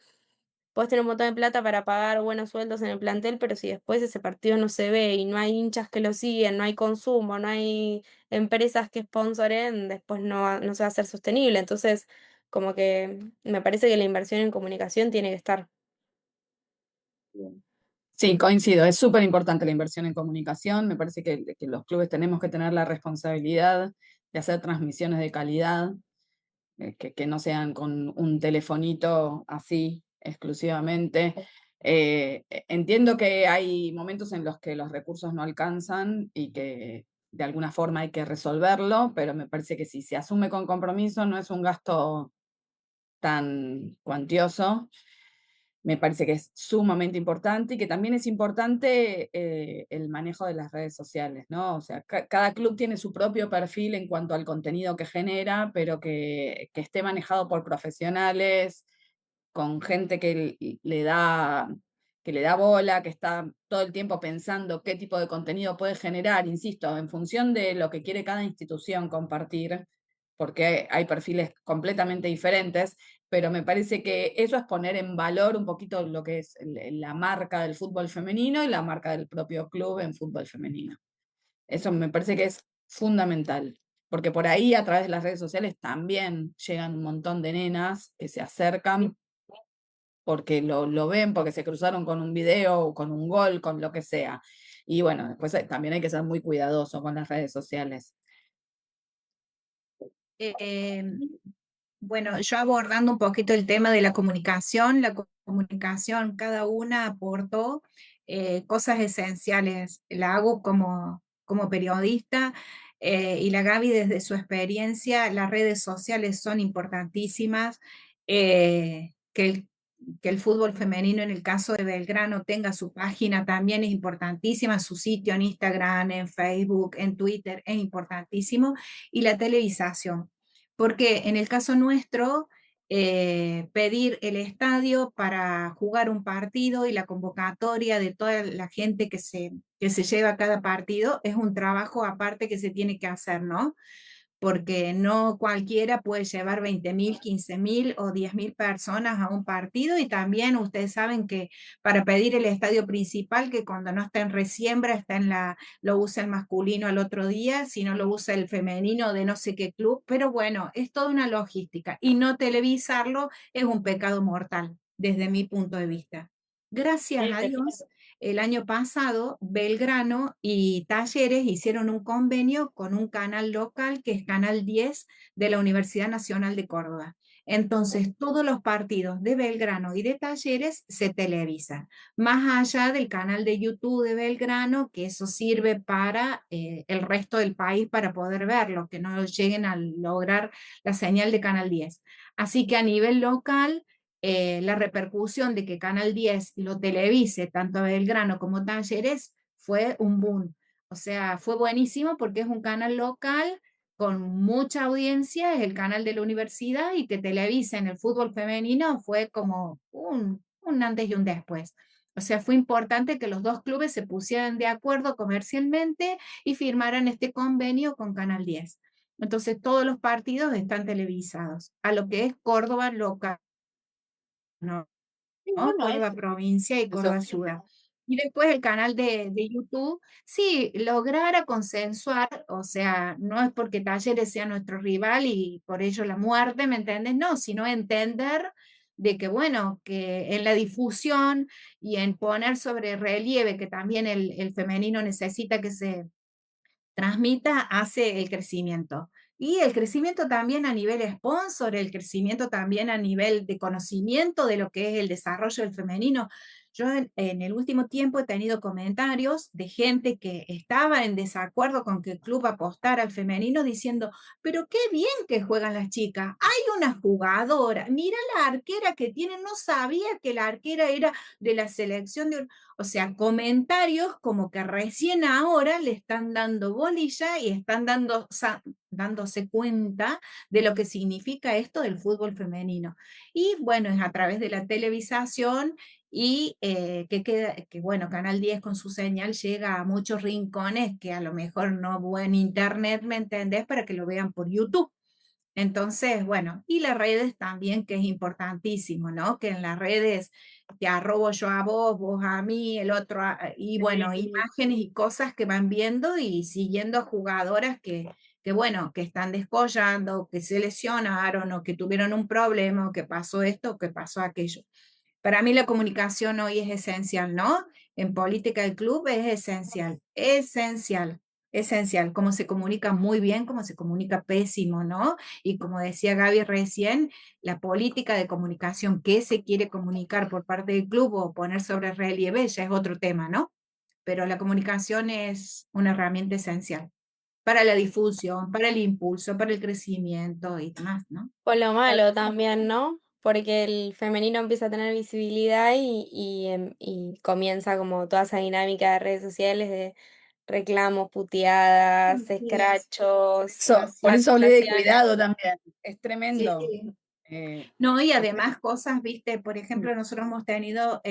puedes tener un montón de plata para pagar buenos sueldos en el plantel, pero si después ese partido no se ve y no hay hinchas que lo siguen, no hay consumo, no hay empresas que sponsoren, después no se va a hacer sostenible. Entonces, como que me parece que la inversión en comunicación tiene que estar. Sí, coincido, es súper importante la inversión en comunicación, me parece que los clubes tenemos que tener la responsabilidad de hacer transmisiones de calidad, que no sean con un telefonito así exclusivamente. Entiendo que hay momentos en los que los recursos no alcanzan y que de alguna forma hay que resolverlo, pero me parece que si se asume con compromiso no es un gasto tan cuantioso. Me parece que es sumamente importante y que también es importante el manejo de las redes sociales, ¿no? O sea, cada club tiene su propio perfil en cuanto al contenido que genera, pero que esté manejado por profesionales, con gente que le da bola, que está todo el tiempo pensando qué tipo de contenido puede generar, insisto, en función de lo que quiere cada institución compartir, porque hay perfiles completamente diferentes, pero me parece que eso es poner en valor un poquito lo que es la marca del fútbol femenino y la marca del propio club en fútbol femenino. Eso me parece que es fundamental, porque por ahí a través de las redes sociales también llegan un montón de nenas que se acercan porque lo ven, porque se cruzaron con un video o con un gol, con lo que sea. Y bueno, después también hay que ser muy cuidadoso con las redes sociales. Eh, Bueno, yo abordando un poquito el tema de la comunicación, comunicación, cada una aportó cosas esenciales. La hago como periodista, y la Gaby desde su experiencia, las redes sociales son importantísimas. Que el fútbol femenino, en el caso de Belgrano, tenga su página también es importantísima, su sitio en Instagram, en Facebook, en Twitter, es importantísimo. Y la televisación, porque en el caso nuestro, pedir el estadio para jugar un partido y la convocatoria de toda la gente que se lleva a cada partido es un trabajo aparte que se tiene que hacer, ¿no? Porque no cualquiera puede llevar 20.000, 15.000 o 10.000 personas a un partido, y también ustedes saben que para pedir el estadio principal, que cuando no está en resiembra, lo usa el masculino al otro día, si no lo usa el femenino de no sé qué club, pero bueno, es toda una logística, y no televisarlo es un pecado mortal desde mi punto de vista. Gracias sí, a te- Dios, el año pasado, Belgrano y Talleres hicieron un convenio con un canal local que es Canal 10 de la Universidad Nacional de Córdoba. Entonces, todos los partidos de Belgrano y de Talleres se televisan, más allá del canal de YouTube de Belgrano, que eso sirve para el resto del país para poder verlo, que no lleguen a lograr la señal de Canal 10. Así que a nivel local, la repercusión de que Canal 10 lo televise tanto a Belgrano como Talleres fue un boom. O sea, fue buenísimo porque es un canal local con mucha audiencia, es el canal de la universidad, y que televisa en el fútbol femenino fue como un antes y un después. O sea, fue importante que los dos clubes se pusieran de acuerdo comercialmente y firmaran este convenio con Canal 10. Entonces, todos los partidos están televisados, a lo que es Córdoba local, ¿no? sí, ¿no? bueno, Córdoba provincia y Eso Córdoba ciudad. Y después el canal de YouTube, sí, lograra consensuar, o sea, no es porque Talleres sea nuestro rival y por ello la muerte, ¿me entiendes? No, sino entender de que, bueno, que en la difusión y en poner sobre relieve que también el femenino necesita que se transmita, hace el crecimiento. Y el crecimiento también a nivel sponsor, el crecimiento también a nivel de conocimiento de lo que es el desarrollo del femenino. Yo en el último tiempo he tenido comentarios de gente que estaba en desacuerdo con que el club apostara al femenino diciendo, pero qué bien que juegan las chicas, hay una jugadora, mira la arquera que tiene, no sabía que la arquera era de la selección de... O sea, comentarios como que recién ahora le están dando bolilla y están dándose cuenta de lo que significa esto del fútbol femenino. Y bueno, es a través de la televisación y bueno, Canal 10 con su señal llega a muchos rincones que a lo mejor no hubo en internet, ¿me entendés? Para que lo vean por YouTube. Entonces, bueno, y las redes también, que es importantísimo, ¿no? Que en las redes te arrobo yo a vos, vos a mí, el otro, y bueno, imágenes y cosas que van viendo y siguiendo a jugadoras bueno, que están descollando, que se lesionaron o que tuvieron un problema o que pasó esto o que pasó aquello. Para mí la comunicación hoy es esencial, ¿no? En política del club es esencial, esencial, esencial. Cómo se comunica muy bien, cómo se comunica pésimo, ¿no? Y como decía Gaby recién, la política de comunicación que se quiere comunicar por parte del club o poner sobre relieve ya es otro tema, ¿no? Pero la comunicación es una herramienta esencial para la difusión, para el impulso, para el crecimiento y demás, ¿no? Con lo malo también, ¿no? Porque el femenino empieza a tener visibilidad y comienza como toda esa dinámica de redes sociales de reclamos, puteadas, Así es. escrachos, Por eso hablé de acusaciones. cuidado también. Es Sí, tremendo. sí. Eh, No, y además cosas, viste, por ejemplo, nosotros hemos tenido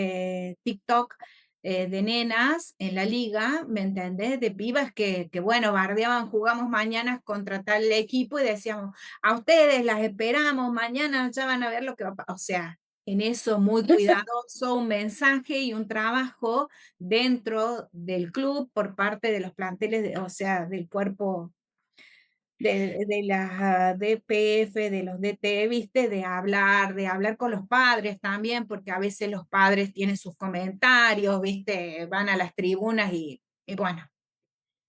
TikTok de nenas en la liga, ¿me entendés? De pibas que, bueno, bardeaban, jugamos mañana contra tal equipo y decíamos, a ustedes las esperamos, mañana ya van a ver lo que va a pasar. O sea, en eso muy cuidadoso, un mensaje y un trabajo dentro del club por parte de los planteles, o sea, del cuerpo de las DPF, de los DT, ¿viste? De hablar con los padres también, porque a veces los padres tienen sus comentarios, ¿viste? Van a las tribunas y bueno,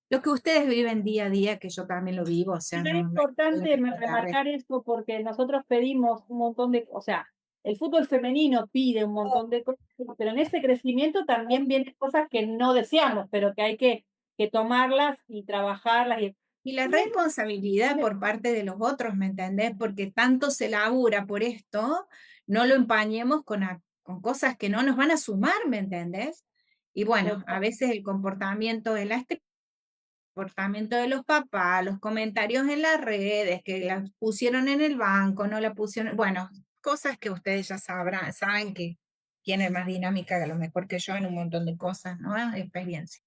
lo que ustedes viven día a día, que yo también lo vivo, o sea, Es no, no hay importante que agarre. remarcar esto porque nosotros pedimos un montón de, o sea, el fútbol femenino pide un montón de cosas, pero en ese crecimiento también vienen cosas que no deseamos, pero que hay que tomarlas y trabajarlas. Y la responsabilidad por parte de los otros, ¿me entendés? Porque tanto se labura por esto, no lo empañemos con cosas que no nos van a sumar, ¿me entendés? Y bueno, a veces el comportamiento de el comportamiento de los papás, los comentarios en las redes, que la pusieron en el banco, no la pusieron, bueno, cosas que ustedes ya saben que tienen más dinámica a lo mejor que yo en un montón de cosas, ¿no? Experiencia.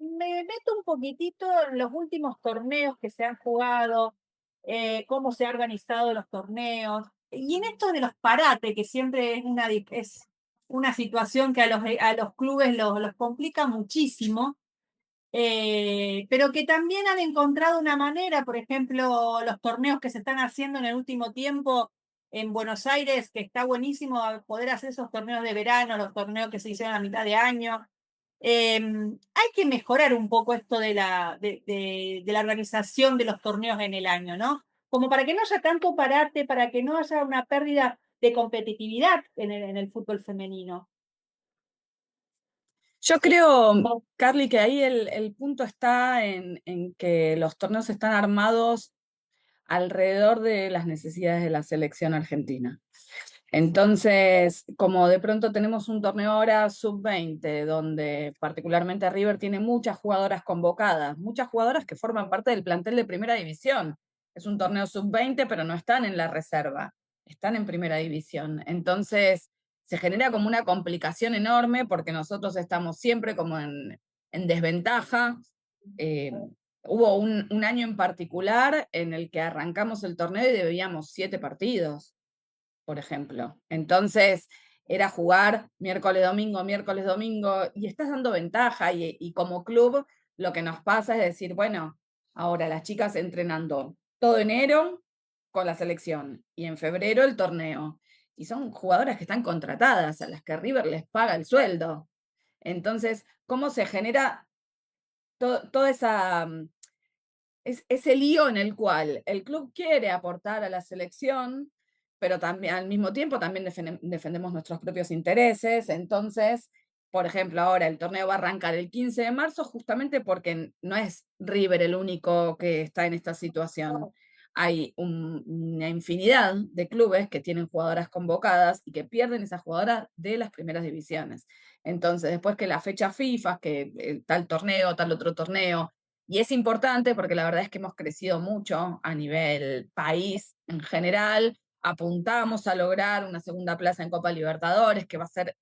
Me meto un poquitito en los últimos torneos que se han jugado, cómo se han organizado los torneos, y en esto de los parates, que siempre es una situación que a los clubes los complica muchísimo, pero que también han encontrado una manera, por ejemplo, los torneos que se están haciendo en el último tiempo en Buenos Aires, que está buenísimo poder hacer esos torneos de verano, los torneos que se hicieron a mitad de año. Hay que mejorar un poco esto de la organización de los torneos en el año, ¿no? Como para que no haya tanto parate, para que no haya una pérdida de competitividad en el fútbol femenino. Yo creo, Carly, que ahí el punto está en que los torneos están armados alrededor de las necesidades de la selección argentina. Entonces, como de pronto tenemos un torneo ahora sub-20, donde particularmente River tiene muchas jugadoras convocadas, muchas jugadoras que forman parte del plantel de primera división. Es un torneo sub-20, pero no están en la reserva, están en primera división. Entonces, se genera como una complicación enorme porque nosotros estamos siempre como en desventaja. Hubo un año en particular en el que arrancamos el torneo y debíamos 7 partidos, por ejemplo. Entonces era jugar miércoles, domingo, y estás dando ventaja. Y como club lo que nos pasa es decir, bueno, ahora las chicas entrenando todo enero con la selección y en febrero el torneo. Y son jugadoras que están contratadas, a las que River les paga el sueldo. Entonces, ¿cómo se genera toda esa ese lío en el cual el club quiere aportar a la selección, pero también al mismo tiempo también defendemos nuestros propios intereses. Entonces, por ejemplo, ahora el torneo va a arrancar el 15 de marzo justamente porque no es River el único que está en esta situación. Hay una infinidad de clubes que tienen jugadoras convocadas y que pierden esas jugadoras de las primeras divisiones. Entonces, después que la fecha FIFA, que tal torneo, tal otro torneo, y es importante porque la verdad es que hemos crecido mucho a nivel país en general. Apuntamos a lograr una segunda plaza en Copa Libertadores, que va a ser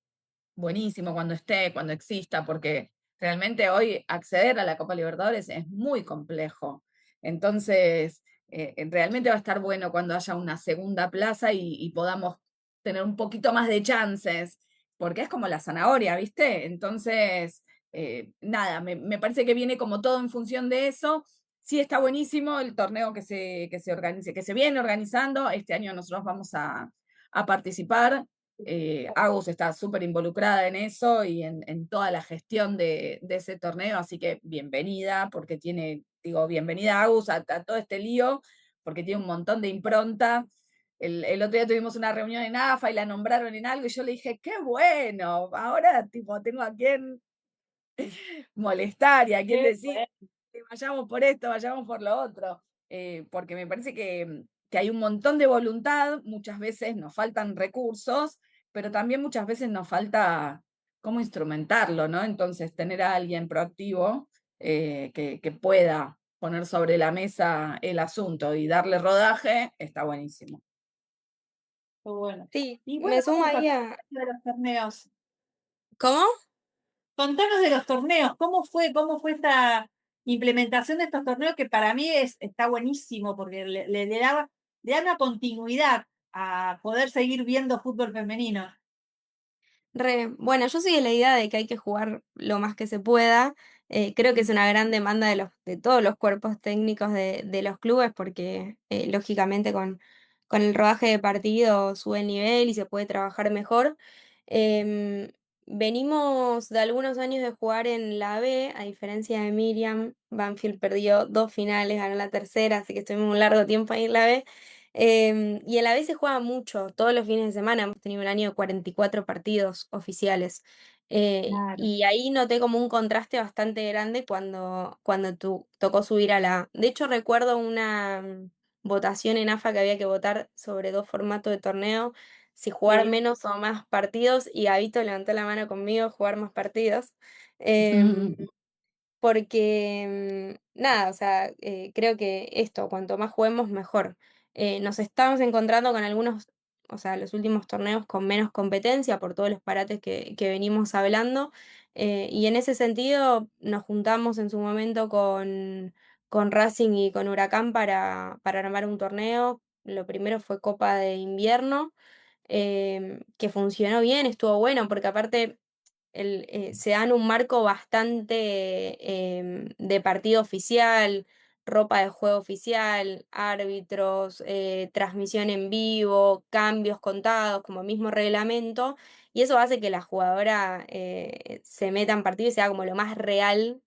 buenísimo cuando esté, cuando exista, porque realmente hoy acceder a la Copa Libertadores es muy complejo. Entonces, realmente va a estar bueno cuando haya una segunda plaza y podamos tener un poquito más de chances, porque es como la zanahoria, ¿viste? Entonces, nada, me parece que viene como todo en función de eso. Sí, está buenísimo el torneo que se organice, que se viene organizando. Este año nosotros vamos a participar. Agus está súper involucrada en eso y en toda la gestión de ese torneo, así que bienvenida, porque bienvenida Agus a todo este lío, porque tiene un montón de impronta. El otro día tuvimos una reunión en AFA y la nombraron en algo y yo le dije, qué bueno, ahora tipo tengo a quien molestar y a quien Qué decir bueno. que vayamos por esto, vayamos por lo otro, porque me parece que hay un montón de voluntad, muchas veces nos faltan recursos, pero también muchas veces nos falta cómo instrumentarlo, ¿no? Entonces, tener a alguien proactivo que pueda poner sobre la mesa el asunto y darle rodaje, está buenísimo. Qué bueno. Sí, Y bueno, me sumo vamos a ahí contar a... de los torneos. ¿Cómo? Contanos de los torneos, cómo fue esta implementación de estos torneos que para mí está buenísimo porque le da una continuidad a poder seguir viendo fútbol femenino. Bueno, yo soy de la idea de que hay que jugar lo más que se pueda. Creo que es una gran demanda de todos los cuerpos técnicos de los clubes, porque lógicamente con el rodaje de partido sube el nivel y se puede trabajar mejor. Em, Venimos de algunos años de jugar en la B, a diferencia de Miriam, Banfield perdió 2 finales, ganó la tercera, así que estuvimos un largo tiempo ahí en la B. Y en la B se juega mucho, todos los fines de semana, hemos tenido un año de 44 partidos oficiales. Claro. Y ahí noté como un contraste bastante grande cuando tocó subir a la A. De hecho, recuerdo una votación en AFA que había que votar sobre 2 formatos de torneo, si jugar Sí. menos o más partidos, y Gabito levantó la mano conmigo, jugar más partidos. Em, Porque, nada, o sea, creo que esto, cuanto más juguemos, mejor. Nos estamos encontrando con algunos, o sea, los últimos torneos con menos competencia por todos los parates que venimos hablando. Y en ese sentido, nos juntamos en su momento con Racing y con Huracán para armar un torneo. Lo primero fue Copa de Invierno, que funcionó bien, estuvo bueno, porque aparte se dan un marco bastante de partido oficial, ropa de juego oficial, árbitros, transmisión en vivo, cambios contados, como mismo reglamento, y eso hace que la jugadora se meta en partido y sea como lo más real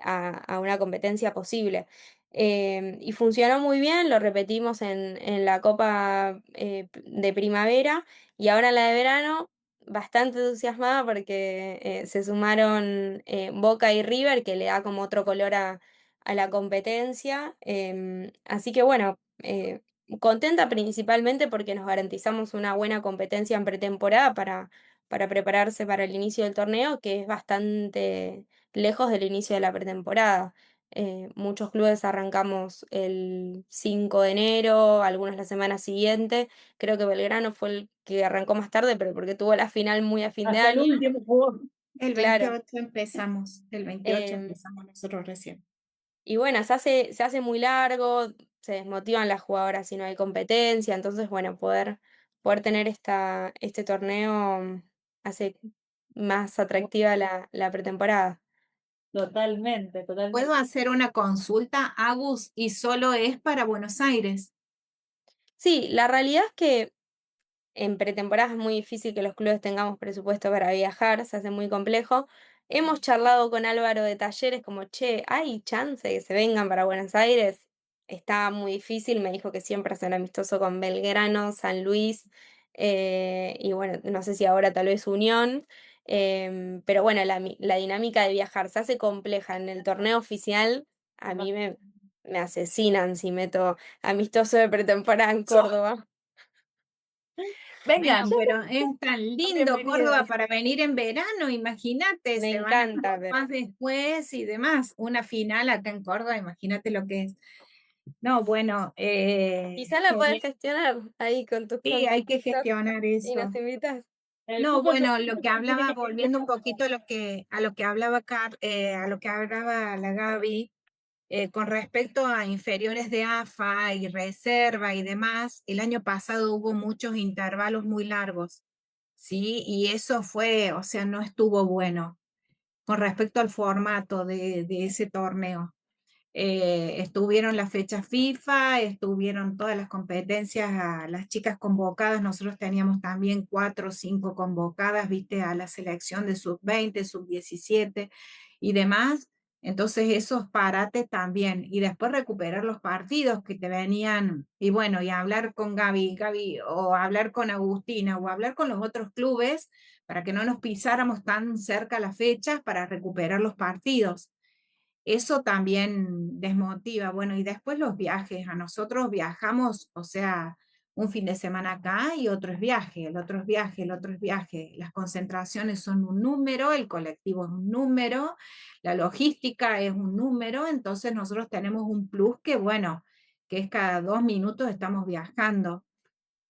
a una competencia posible. Y funcionó muy bien, lo repetimos en la Copa de Primavera y ahora en la de verano bastante entusiasmada porque se sumaron Boca y River, que le da como otro color a la competencia. Así que bueno, contenta principalmente porque nos garantizamos una buena competencia en pretemporada para prepararse para el inicio del torneo, que es bastante lejos del inicio de la pretemporada. Muchos clubes arrancamos el 5 de enero, algunos la semana siguiente. Creo que Belgrano fue el que arrancó más tarde, pero porque tuvo la final muy a fin de Hasta el año. último jugó. El Claro. 28 empezamos, el 28 Em, empezamos nosotros recién. y bueno, se hace muy largo, se desmotivan las jugadoras si no hay competencia. Entonces, bueno, poder tener este torneo hace más atractiva la pretemporada. Totalmente, totalmente. ¿Puedo hacer una consulta, Agus, y solo es para Buenos Aires? Sí, la realidad es que en pretemporada es muy difícil que los clubes tengamos presupuesto para viajar, se hace muy complejo. Hemos charlado con Álvaro de Talleres como, che, ¿hay chance de que se vengan para Buenos Aires? estaba muy difícil, me dijo que siempre hace un amistoso con Belgrano, San Luis, y bueno, no sé si ahora tal vez Unión, pero bueno, la dinámica de viajar se hace compleja. En el torneo oficial a mí me asesinan si meto amistoso de pretemporada en Córdoba. Vengan, Bueno, pero es tan lindo Córdoba bienvenidos. para venir en verano, imagínate, Me se van a encanta, pero más después y demás. Una final acá en Córdoba, imagínate lo que es. No, bueno, quizá la puedes gestionar ahí con tus sí, hay que contactitos gestionar y nos eso. invitas. El No, fútbol bueno, lo femenino que también hablaba, es volviendo un poquito a lo que hablaba a lo que hablaba la Gaby, con respecto a inferiores de AFA y reserva y demás, el año pasado hubo muchos intervalos muy largos, ¿sí? Y eso fue, o sea, no estuvo bueno con respecto al formato de ese torneo. Estuvieron las fechas FIFA, estuvieron todas las competencias a las chicas convocadas, nosotros teníamos también 4 o 5 convocadas, viste, a la selección de sub-20, sub-17 y demás. Entonces esos parates también, y después recuperar los partidos que te venían, y bueno, y hablar con Gaby, o hablar con Agustina, o hablar con los otros clubes, para que no nos pisáramos tan cerca las fechas para recuperar los partidos. Eso también desmotiva. Bueno, y después los viajes. A nosotros viajamos, o sea, un fin de semana acá y otro es viaje, el otro es viaje, el otro es viaje. Las concentraciones son un número, el colectivo es un número, la logística es un número, entonces nosotros tenemos un plus que, bueno, que es cada 2 minutos estamos viajando.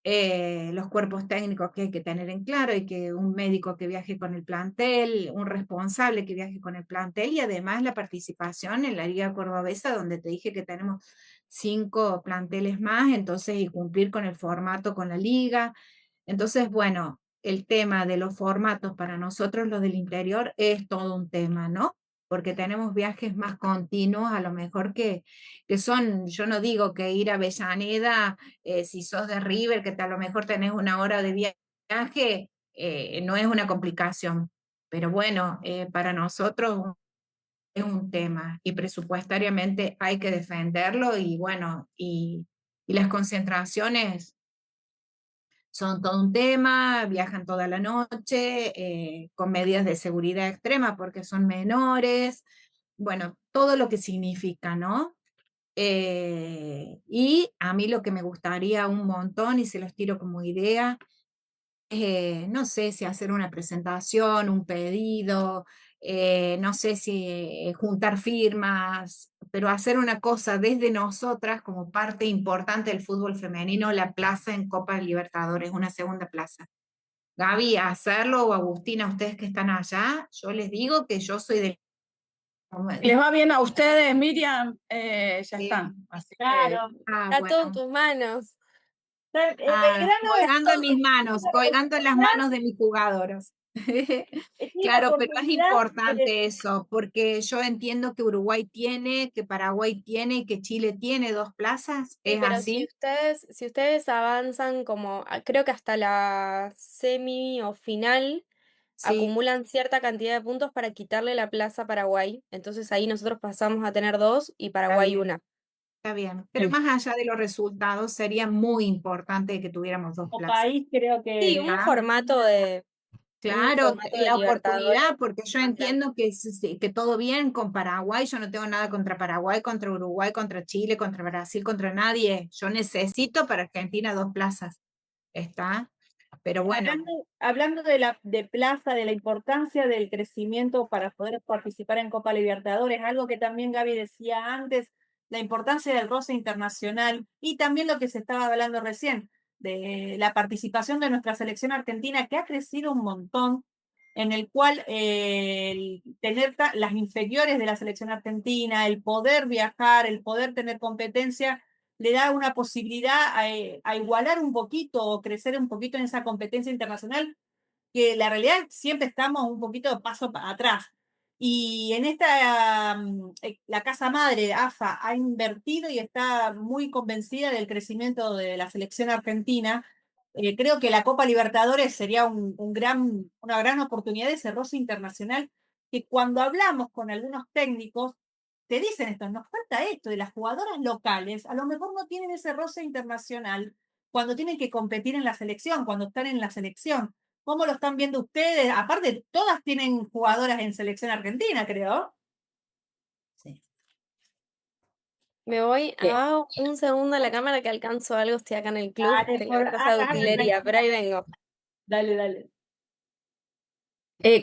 Los cuerpos técnicos que hay que tener en claro, y que un médico que viaje con el plantel, un responsable que viaje con el plantel, y además la participación en la Liga Cordobesa, donde te dije que tenemos 5 planteles más, entonces, y cumplir con el formato con la liga. Entonces, bueno, el tema de los formatos para nosotros, los del interior, es todo un tema, ¿no? Porque tenemos viajes más continuos, a lo mejor que son, yo no digo que ir a Avellaneda, si sos de River, que a lo mejor tenés 1 hora de viaje, no es una complicación. Pero bueno, para nosotros es un tema y presupuestariamente hay que defenderlo, y bueno, y las concentraciones son todo un tema, viajan toda la noche, con medidas de seguridad extrema porque son menores, bueno, todo lo que significa, ¿no? Y a mí lo que me gustaría un montón, y se los tiro como idea, no sé si hacer una presentación, un pedido, no sé si juntar firmas, pero hacer una cosa desde nosotras como parte importante del fútbol femenino, la plaza en Copa Libertadores, una segunda plaza. Gaby, hacerlo, o Agustina, ustedes que están allá, yo les digo que yo soy de... les va bien a ustedes, Miriam, ya está. Así que Claro. Está todo en bueno. tus manos. Belgrano es Colgando en mis manos, colgando en las manos de mis jugadoras. tiene la Claro, pero es oportunidad de importante eso, porque yo entiendo que Uruguay tiene, que Paraguay tiene y que Chile tiene 2 plazas. Sí, ¿Es pero si así? ustedes avanzan como, creo que hasta la semi o final, Sí, acumulan cierta cantidad de puntos para quitarle la plaza a Paraguay. Entonces ahí nosotros pasamos a tener 2 y está Paraguay bien, una. está bien. Pero más allá de los resultados, sería muy importante que tuviéramos dos como plazas. país creo Sí, que ¿Está? un Claro, formato de la Libertadores. oportunidad, porque yo Más grande. entiendo que, sí, que todo bien con Paraguay, yo no tengo nada contra Paraguay, contra Uruguay, contra Chile, contra Brasil, contra nadie. Yo necesito para Argentina 2 plazas, ¿está? Pero bueno, hablando de plaza, de la importancia del crecimiento para poder participar en Copa Libertadores, algo que también Gaby decía antes, la importancia del roce internacional y también lo que se estaba hablando recién, de la participación de nuestra selección argentina, que ha crecido un montón, en el cual el tener las inferiores de la selección argentina, el poder viajar, el poder tener competencia, le da una posibilidad a igualar un poquito o crecer un poquito en esa competencia internacional, que la realidad siempre estamos un poquito de paso atrás. Y en esta, la casa madre, AFA, ha invertido y está muy convencida del crecimiento de la selección argentina. Creo que la Copa Libertadores sería una gran oportunidad de ese roce internacional, que cuando hablamos con algunos técnicos, te dicen esto, nos falta esto, de las jugadoras locales, a lo mejor no tienen ese roce internacional cuando tienen que competir en la selección, cuando están en la selección. ¿Cómo lo están viendo ustedes? Aparte, todas tienen jugadoras en selección argentina, creo. Sí. Me voy Eh, a un segundo a la cámara que alcanzo algo, estoy acá en el club, Dale, tengo una cosa de dale, utilería, pero ahí vengo. dale, dale.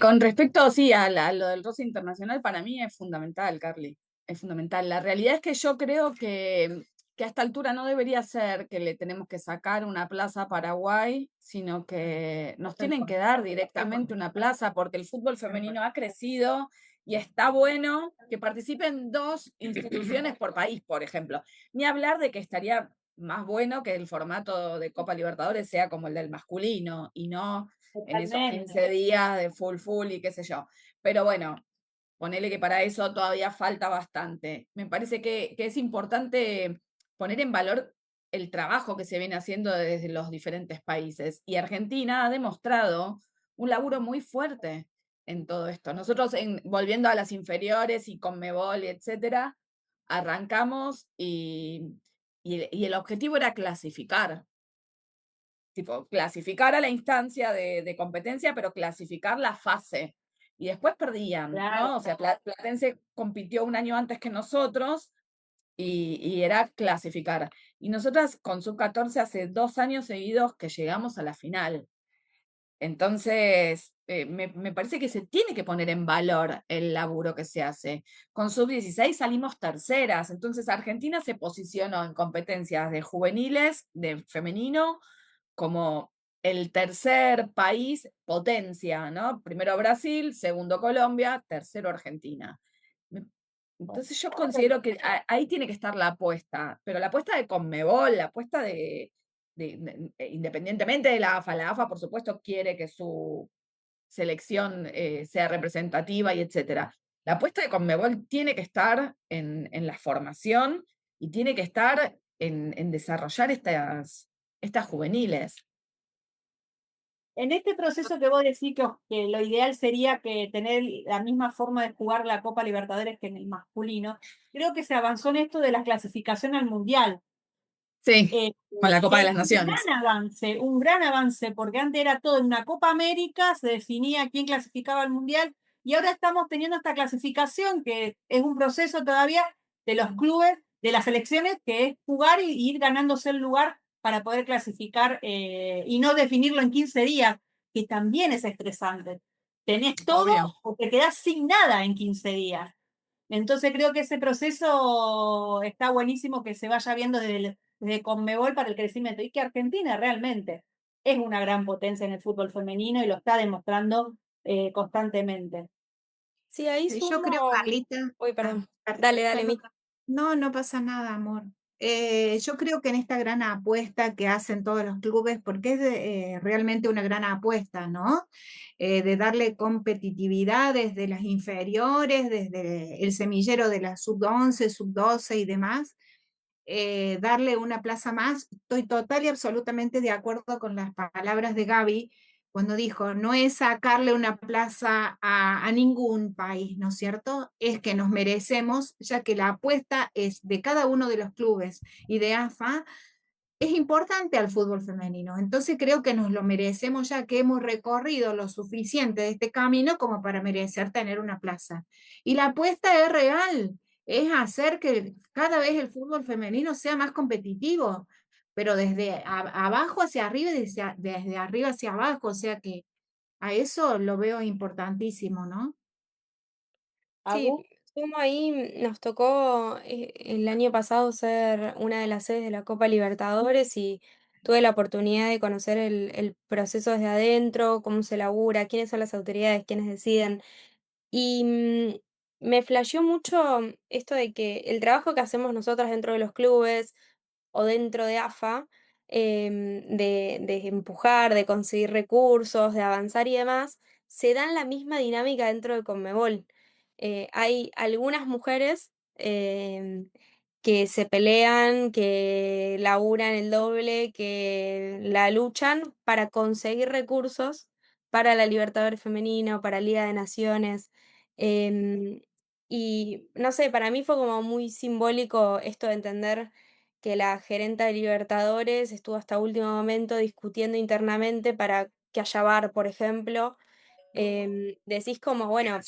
Con respecto, sí, a lo del roce internacional, para mí es fundamental, Carly. Es fundamental. La realidad es que yo creo que a esta altura no debería ser que le tenemos que sacar una plaza a Paraguay, sino que nos tienen que dar directamente una plaza, porque el fútbol femenino ha crecido y está bueno que participen 2 instituciones por país, por ejemplo. Ni hablar de que estaría más bueno que el formato de Copa Libertadores sea como el del masculino y no en esos 15 días de full y qué sé yo. Pero bueno, ponele que para eso todavía falta bastante. Me parece que es importante poner en valor el trabajo que se viene haciendo desde los diferentes países. Y Argentina ha demostrado un laburo muy fuerte en todo esto. Nosotros, volviendo a las inferiores y Conmebol, etcétera, arrancamos y el objetivo era clasificar, tipo, clasificar a la instancia de competencia, pero clasificar la fase. Y después perdían, Claro. ¿no? O sea, Platense compitió un año antes que nosotros y era clasificar. Y nosotras con sub-14 hace 2 años seguidos que llegamos a la final. Entonces, me parece que se tiene que poner en valor el laburo que se hace. Con sub-16 salimos terceras, entonces Argentina se posicionó en competencias de juveniles, de femenino, como el tercer país potencia, ¿no? Primero Brasil, segundo Colombia, tercero Argentina. Entonces yo considero que ahí tiene que estar la apuesta, pero la apuesta de Conmebol, la apuesta independientemente de la AFA por supuesto quiere que su selección sea representativa y etcétera. La apuesta de Conmebol tiene que estar en la formación y tiene que estar en desarrollar estas juveniles. En este proceso que vos decís que lo ideal sería que tener la misma forma de jugar la Copa Libertadores que en el masculino, creo que se avanzó en esto de la clasificación al Mundial. Sí, con la Copa de las Un Naciones. un gran avance, porque antes era todo en una Copa América, se definía quién clasificaba al Mundial, y ahora estamos teniendo esta clasificación, que es un proceso todavía de los clubes, de las selecciones, que es jugar y ir ganándose el lugar para poder clasificar y no definirlo en 15 días, que también es estresante. Tenés todo Obvio. o te quedás sin nada en 15 días. Entonces creo que ese proceso está buenísimo que se vaya viendo desde Conmebol para el crecimiento y que Argentina realmente es una gran potencia en el fútbol femenino y lo está demostrando constantemente. Sí, ahí Yo creo, sumo. Carlita. Uy, perdón. Ah, Dale, perdón. Mi. No, no pasa nada, amor. Yo creo que en esta gran apuesta que hacen todos los clubes, porque es realmente una gran apuesta, ¿no? De darle competitividad desde las inferiores, desde el semillero de la sub-11, sub-12 y demás, darle una plaza más. Estoy total y absolutamente de acuerdo con las palabras de Gaby cuando dijo, no es sacarle una plaza a ningún país, ¿no es cierto? Es que nos merecemos, ya que la apuesta es de cada uno de los clubes y de AFA, es importante al fútbol femenino. Entonces creo que nos lo merecemos ya que hemos recorrido lo suficiente de este camino como para merecer tener una plaza. Y la apuesta es real, es hacer que cada vez el fútbol femenino sea más competitivo, pero desde abajo hacia arriba y desde arriba hacia abajo, o sea que a eso lo veo importantísimo, ¿no? Sí, ¿Agu? sumo ahí, nos tocó el año pasado ser una de las sedes de la Copa Libertadores y tuve la oportunidad de conocer el proceso desde adentro, cómo se labura, quiénes son las autoridades, quiénes deciden. Y me flasheó mucho esto de que el trabajo que hacemos nosotras dentro de los clubes o dentro de AFA, de empujar, de conseguir recursos, de avanzar y demás, se dan la misma dinámica dentro de Conmebol. Hay algunas mujeres que se pelean, que laburan el doble, que la luchan para conseguir recursos para la Libertadores Femenina o para Liga de Naciones. Em, Y no sé, para mí fue como muy simbólico esto de entender que la gerenta de Libertadores estuvo hasta último momento discutiendo internamente para que haya VAR, por ejemplo. Decís como, bueno,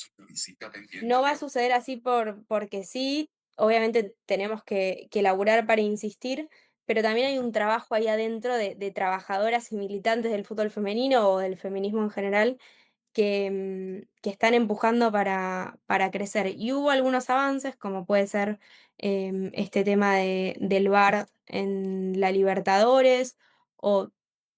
no va a suceder así porque sí, obviamente tenemos que laburar para insistir, pero también hay un trabajo ahí adentro de trabajadoras y militantes del fútbol femenino o del feminismo en general que están empujando para crecer. Y hubo algunos avances, como puede ser este tema del VAR en la Libertadores, o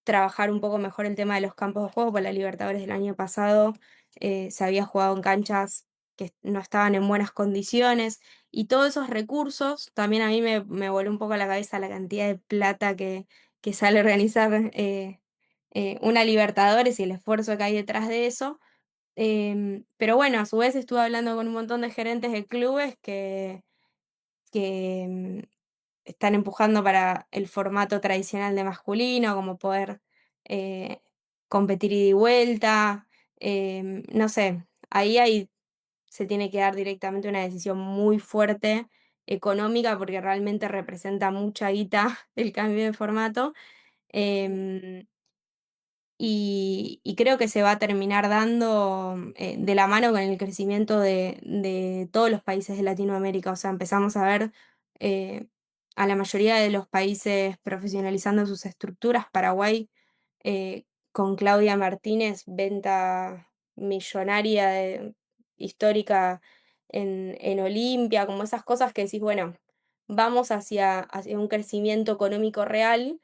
trabajar un poco mejor el tema de los campos de juego, porque la Libertadores del año pasado se había jugado en canchas que no estaban en buenas condiciones, y todos esos recursos, también a mí me voló un poco a la cabeza la cantidad de plata que sale organizar una Libertadores y el esfuerzo que hay detrás de eso. Pero bueno, a su vez estuve hablando con un montón de gerentes de clubes que están empujando para el formato tradicional de masculino, como poder eh, competir ida y vuelta. No sé, se tiene que dar directamente una decisión muy fuerte económica porque realmente representa mucha guita el cambio de formato. em, y creo que se va a terminar dando de la mano con el crecimiento de todos los países de Latinoamérica. O sea, empezamos a ver eh, a la mayoría de los países profesionalizando sus estructuras. Paraguay con Claudia Martínez, venta millonaria histórica en Olimpia, como esas cosas que decís, bueno, vamos hacia un crecimiento económico real.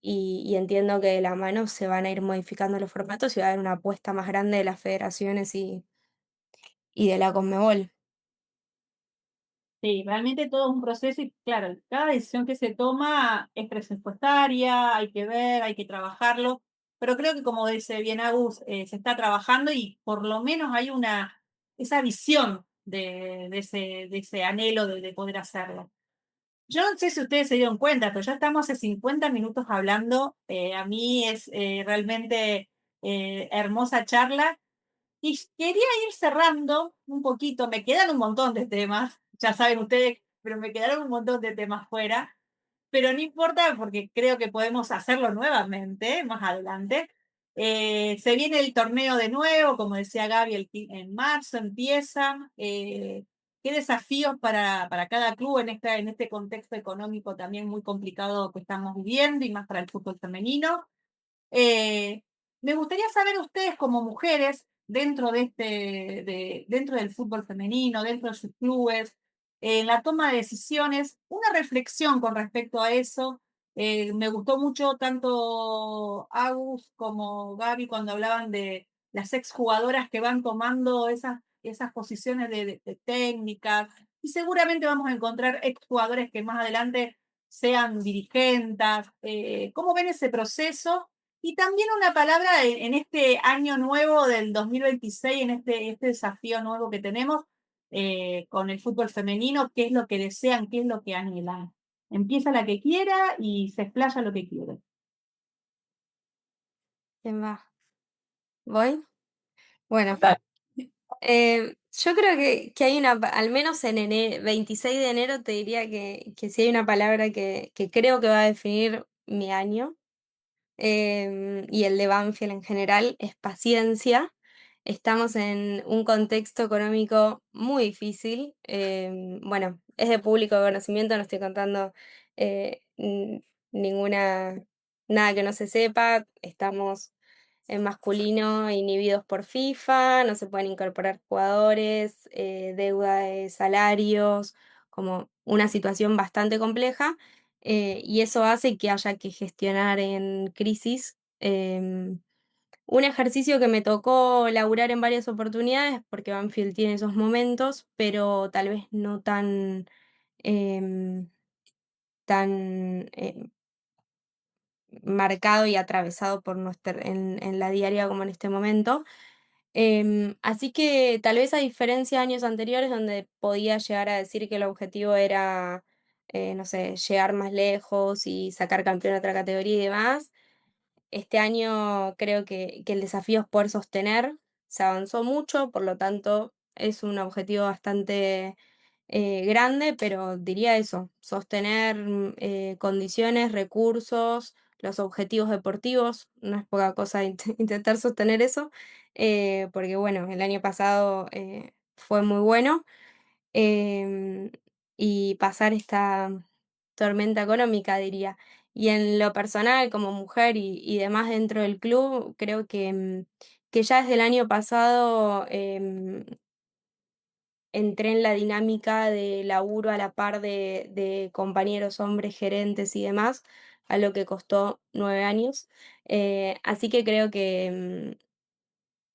Y entiendo que de la mano se van a ir modificando los formatos y va a haber una apuesta más grande de las federaciones y de la Conmebol. Sí, realmente todo es un proceso y claro, cada decisión que se toma es presupuestaria, hay que ver, hay que trabajarlo, pero creo que como dice bien Agus, se está trabajando y por lo menos hay esa visión de ese anhelo de poder hacerlo. Yo no sé si ustedes se dieron cuenta, pero ya estamos hace 50 minutos hablando. A mí es realmente hermosa charla. Y quería ir cerrando un poquito, me quedan un montón de temas, ya saben ustedes, pero me quedaron un montón de temas fuera, pero no importa porque creo que podemos hacerlo nuevamente más adelante. Se viene el torneo de nuevo, como decía Gaby, en marzo empieza. ¿Qué desafíos para cada club en este contexto económico también muy complicado que estamos viviendo y más para el fútbol femenino? Eh, Me gustaría saber ustedes como mujeres dentro del fútbol femenino, dentro de sus clubes, en la toma de decisiones, una reflexión con respecto a eso. Me gustó mucho tanto Agus como Gaby cuando hablaban de las exjugadoras que van tomando esas posiciones de técnicas y seguramente vamos a encontrar exjugadores que más adelante sean dirigentes. ¿Cómo ven ese proceso? Y también una palabra en este año nuevo del 2026, en este desafío nuevo que tenemos con el fútbol femenino, qué es lo que desean, qué es lo que anhelan. Empieza la que quiera y se explaya lo que quiere. ¿Quién va? ¿Voy? Bueno, Dale. yo creo que hay al menos en 26 de enero te diría que sí hay una palabra que creo que va a definir mi año. Y el de Banfield en general, es paciencia. Estamos en un contexto económico muy difícil. Bueno, es de público conocimiento, no estoy contando ninguna, nada que no se sepa. Estamos en masculino inhibidos por FIFA, no se pueden incorporar jugadores, deuda de salarios, como una situación bastante compleja. Y eso hace que haya que gestionar en crisis. Un ejercicio que me tocó laburar en varias oportunidades, porque Banfield tiene esos momentos, pero tal vez no em, tan marcado y atravesado en la diaria como en este momento. Así que tal vez a diferencia de años anteriores donde podía llegar a decir que el objetivo era, no sé, llegar más lejos y sacar campeón a otra categoría y demás, este año creo que el desafío es poder sostener. Se avanzó mucho, por lo tanto es un objetivo bastante grande, pero diría eso, sostener condiciones, recursos, los objetivos deportivos, no es poca cosa intentar sostener eso, porque bueno, el año pasado fue muy bueno, em, y pasar esta tormenta económica, diría. Y en lo personal, como mujer y demás dentro del club, creo que ya desde el año pasado entré en la dinámica de laburo a la par de compañeros hombres, gerentes y demás, a lo que costó 9 años. Así que creo que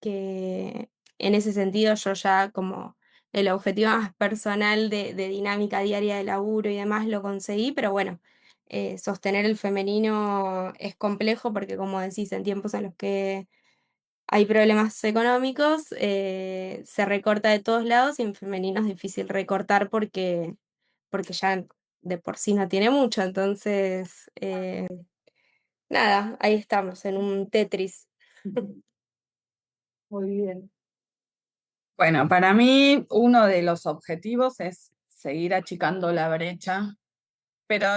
en ese sentido yo ya como el objetivo más personal de dinámica diaria de laburo y demás lo conseguí, pero bueno, sostener el femenino es complejo porque como decís, en tiempos en los que hay problemas económicos, se recorta de todos lados y en femenino es difícil recortar porque ya de por sí no tiene mucho. Entonces, nada, ahí estamos en un Tetris. Muy bien. Bueno, para mí uno de los objetivos es seguir achicando la brecha, pero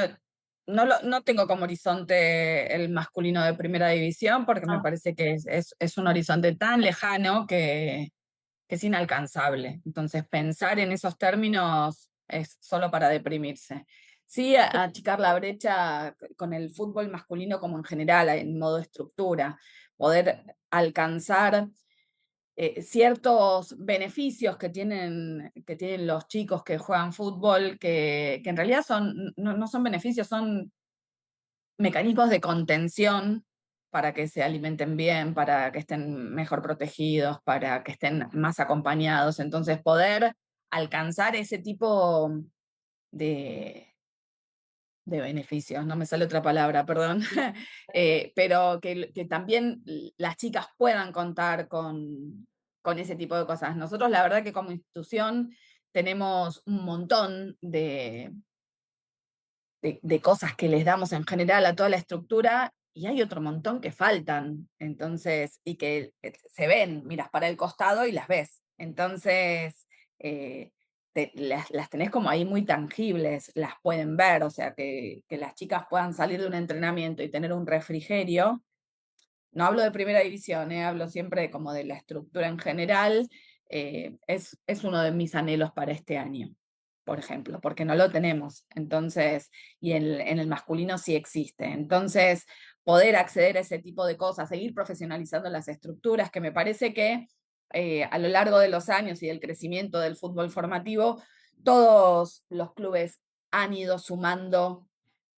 no tengo como horizonte el masculino de primera división porque me Ah, parece que es un horizonte tan lejano que es inalcanzable. Entonces, pensar en esos términos es solo para deprimirse. Sí, achicar la brecha con el fútbol masculino como en general, en modo estructura, poder alcanzar ciertos beneficios que tienen los chicos que juegan fútbol, que en realidad no son beneficios, son mecanismos de contención para que se alimenten bien, para que estén mejor protegidos, para que estén más acompañados. Entonces, poder alcanzar ese tipo de, de beneficios, no me sale otra palabra, perdón, pero que también las chicas puedan contar con ese tipo de cosas. Nosotros, la verdad que como institución tenemos un montón de cosas que les damos en general a toda la estructura y hay otro montón que faltan, entonces, y que se ven, miras para el costado y las ves. Entonces, eh, las tenés como ahí muy tangibles, las pueden ver, o sea, que las chicas puedan salir de un entrenamiento y tener un refrigerio. No hablo de primera división, hablo siempre como de la estructura en general. Es uno de mis anhelos para este año, por ejemplo, porque no lo tenemos. Entonces, y en el masculino sí existe. Entonces, poder acceder a ese tipo de cosas, seguir profesionalizando las estructuras, que me parece que a lo largo de los años y del crecimiento del fútbol formativo, todos los clubes han ido sumando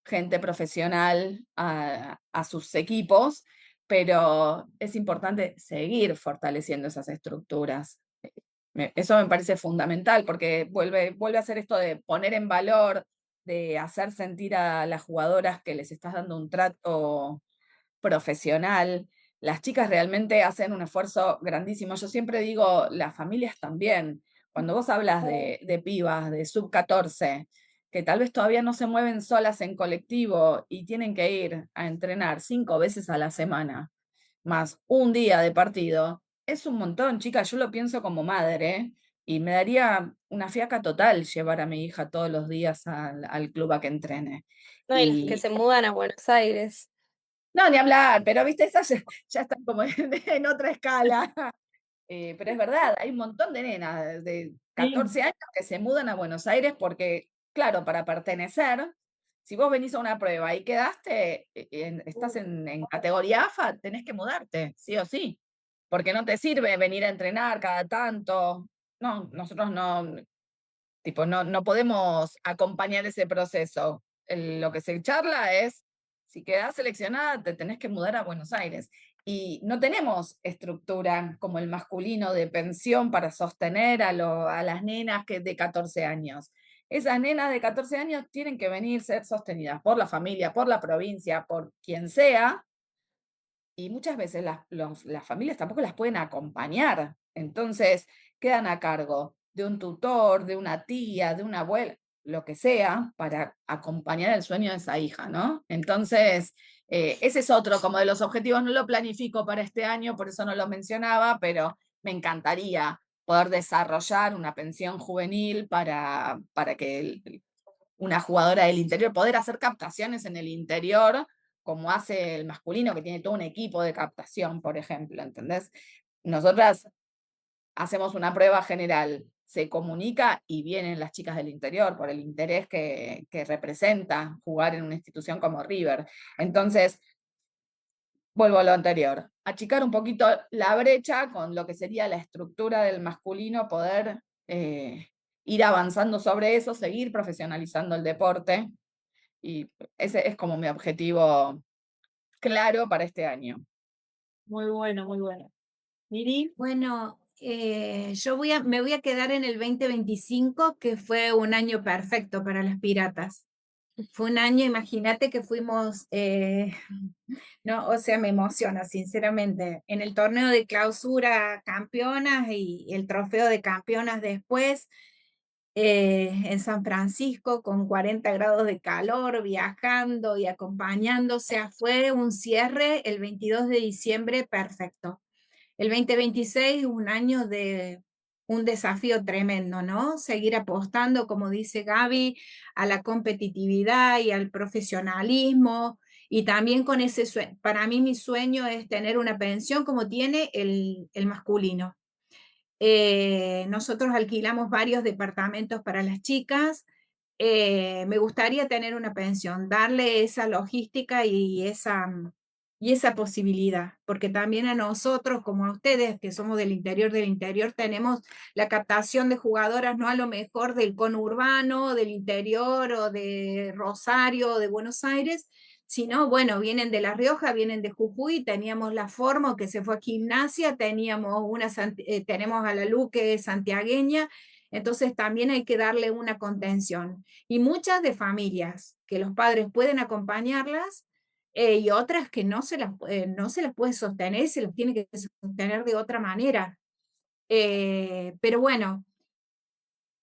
gente profesional a sus equipos, pero es importante seguir fortaleciendo esas estructuras. Eso me parece fundamental porque vuelve a ser esto de poner en valor, de hacer sentir a las jugadoras que les estás dando un trato profesional. Las chicas realmente hacen un esfuerzo grandísimo. Yo siempre digo, las familias también. Cuando vos hablas de pibas, de sub-14, que tal vez todavía no se mueven solas en colectivo y tienen que ir a entrenar 5 veces a la semana, más un día de partido, es un montón, chicas. Yo lo pienso como madre y me daría una fiaca total llevar a mi hija todos los días al club a que entrene. No, y las que se mudan a Buenos Aires. No, ni hablar, pero viste, esas ya están como en otra escala. Pero es verdad, hay un montón de nenas de sí, 14 años que se mudan a Buenos Aires porque, claro, para pertenecer, si vos venís a una prueba y quedaste, estás en categoría AFA, tenés que mudarte, sí o sí, porque no te sirve venir a entrenar cada tanto. No, nosotros no, tipo, no podemos acompañar ese proceso. Lo que se charla es, si quedás seleccionada, te tenés que mudar a Buenos Aires. Y no tenemos estructura como el masculino de pensión para sostener a las nenas de 14 años. Esas nenas de 14 años tienen que venir a ser sostenidas por la familia, por la provincia, por quien sea, y muchas veces las familias tampoco las pueden acompañar. Entonces quedan a cargo de un tutor, de una tía, de una abuela, lo que sea, para acompañar el sueño de esa hija, ¿no? Entonces, ese es otro como de los objetivos. No lo planifico para este año, por eso no lo mencionaba, pero me encantaría poder desarrollar una pensión juvenil para que una jugadora del interior, poder hacer captaciones en el interior, como hace el masculino, que tiene todo un equipo de captación, por ejemplo, ¿entendés? Nosotras hacemos una prueba general, se comunica y vienen las chicas del interior por el interés que representa jugar en una institución como River. Entonces, vuelvo a lo anterior, achicar un poquito la brecha con lo que sería la estructura del masculino, poder ir avanzando sobre eso, seguir profesionalizando el deporte, y ese es como mi objetivo claro para este año. Muy bueno, muy bueno. Miri, Bueno, me voy a quedar en el 2025, que fue un año perfecto para las Piratas. Fue un año, imagínate que fuimos, no, o sea, me emociona, sinceramente. En el torneo de clausura campeonas y el trofeo de campeonas después, en San Francisco con 40 grados de calor, viajando y acompañando, o sea, fue un cierre el 22 de diciembre perfecto. El 2026, un año de un desafío tremendo, ¿no? Seguir apostando, como dice Gaby, a la competitividad y al profesionalismo. Y también con ese sueño, para mí mi sueño es tener una pensión como tiene el masculino. Nosotros alquilamos varios departamentos para las chicas. Me gustaría tener una pensión, darle esa logística y esa posibilidad, porque también a nosotros, como a ustedes, que somos del interior, tenemos la captación de jugadoras, no a lo mejor del conurbano, del interior o de Rosario o de Buenos Aires, sino, bueno, vienen de La Rioja, vienen de Jujuy, teníamos la Formo que se fue a Gimnasia, tenemos a la Lu que es santiagueña, entonces también hay que darle una contención. Y muchas de familias que los padres pueden acompañarlas, y otras que no se las puede sostener, se las tiene que sostener de otra manera. Pero bueno,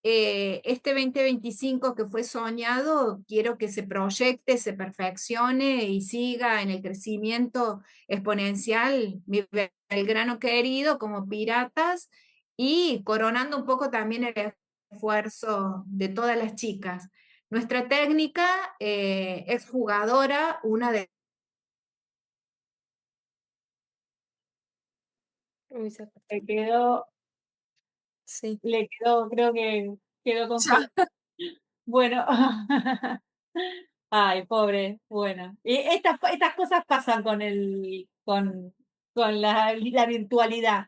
este 2025 que fue soñado, quiero que se proyecte, se perfeccione y siga en el crecimiento exponencial, mi Belgrano querido como Piratas, y coronando un poco también el esfuerzo de todas las chicas. Nuestra técnica, es jugadora, una de... Uy, se cortó. le quedó, Sí. creo que quedó con Ya. Bueno. Ay, pobre. Bueno. Y estas cosas pasan con la virtualidad.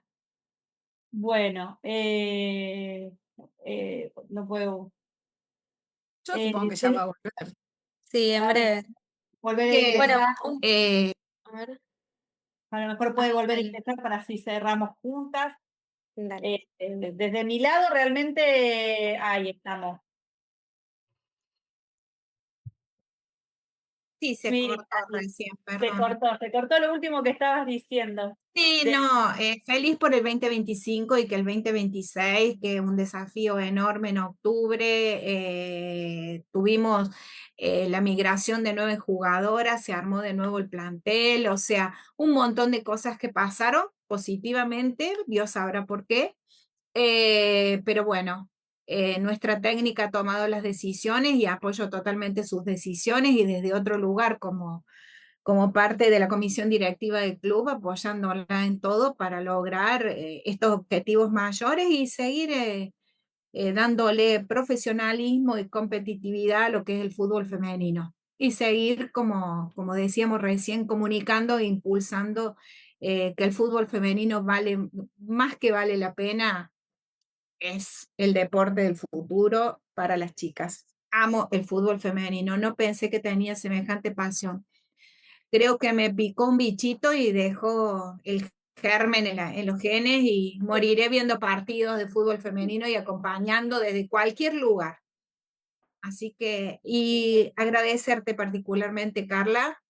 Bueno, no puedo. Yo supongo que ya va a volver. Sí, en breve. Volver a que, Bueno, ingresar. a ver, A lo mejor puede volver a ahí. ingresar para así cerramos juntas. dale. Desde mi lado, realmente, ahí estamos. Sí, se Miri, cortó recién, se perdón. se cortó lo último que estabas diciendo. Sí, De- no, feliz por el 2025 y que el 2026, que es un desafío enorme en octubre, tuvimos la migración de 9 jugadoras, se armó de nuevo el plantel, o sea, un montón de cosas que pasaron positivamente, Dios sabrá por qué, pero bueno, nuestra técnica ha tomado las decisiones y apoyo totalmente sus decisiones y desde otro lugar como parte de la comisión directiva del club, apoyándola en todo para lograr estos objetivos mayores y seguir dándole profesionalismo y competitividad a lo que es el fútbol femenino. Y seguir, como decíamos recién, comunicando e impulsando que el fútbol femenino vale más que vale la pena, es el deporte del futuro para las chicas. Amo el fútbol femenino, no pensé que tenía semejante pasión. Creo que me picó un bichito y dejó el germen en los genes y moriré viendo partidos de fútbol femenino y acompañando desde cualquier lugar. Así que, y agradecerte particularmente, Carla,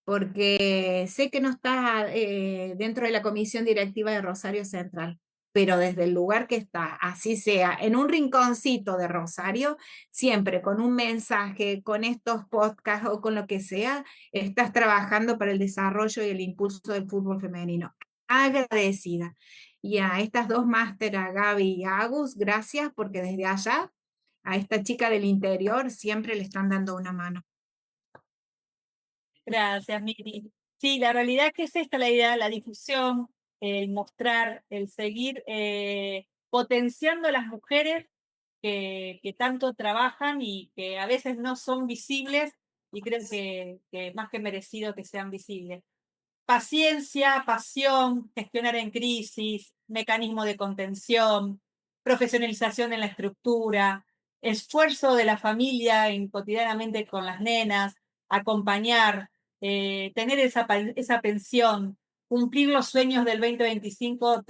porque sé que no estás dentro de la comisión directiva de Rosario Central, pero desde el lugar que está, así sea, en un rinconcito de Rosario, siempre con un mensaje, con estos podcasts o con lo que sea, estás trabajando para el desarrollo y el impulso del fútbol femenino. agradecida. Y a estas dos máster, a Gaby y a Agus, gracias porque desde allá a esta chica del interior siempre le están dando una mano. Gracias, Miri. Sí, la realidad es que es esta la idea, la difusión, el mostrar, el seguir potenciando a las mujeres que tanto trabajan y que a veces no son visibles, y creo que más que merecido que sean visibles. Paciencia, pasión, gestionar en crisis, mecanismo de contención, profesionalización en la estructura, esfuerzo de la familia cotidianamente con las nenas, acompañar, tener esa pensión, cumplir los sueños del 2025,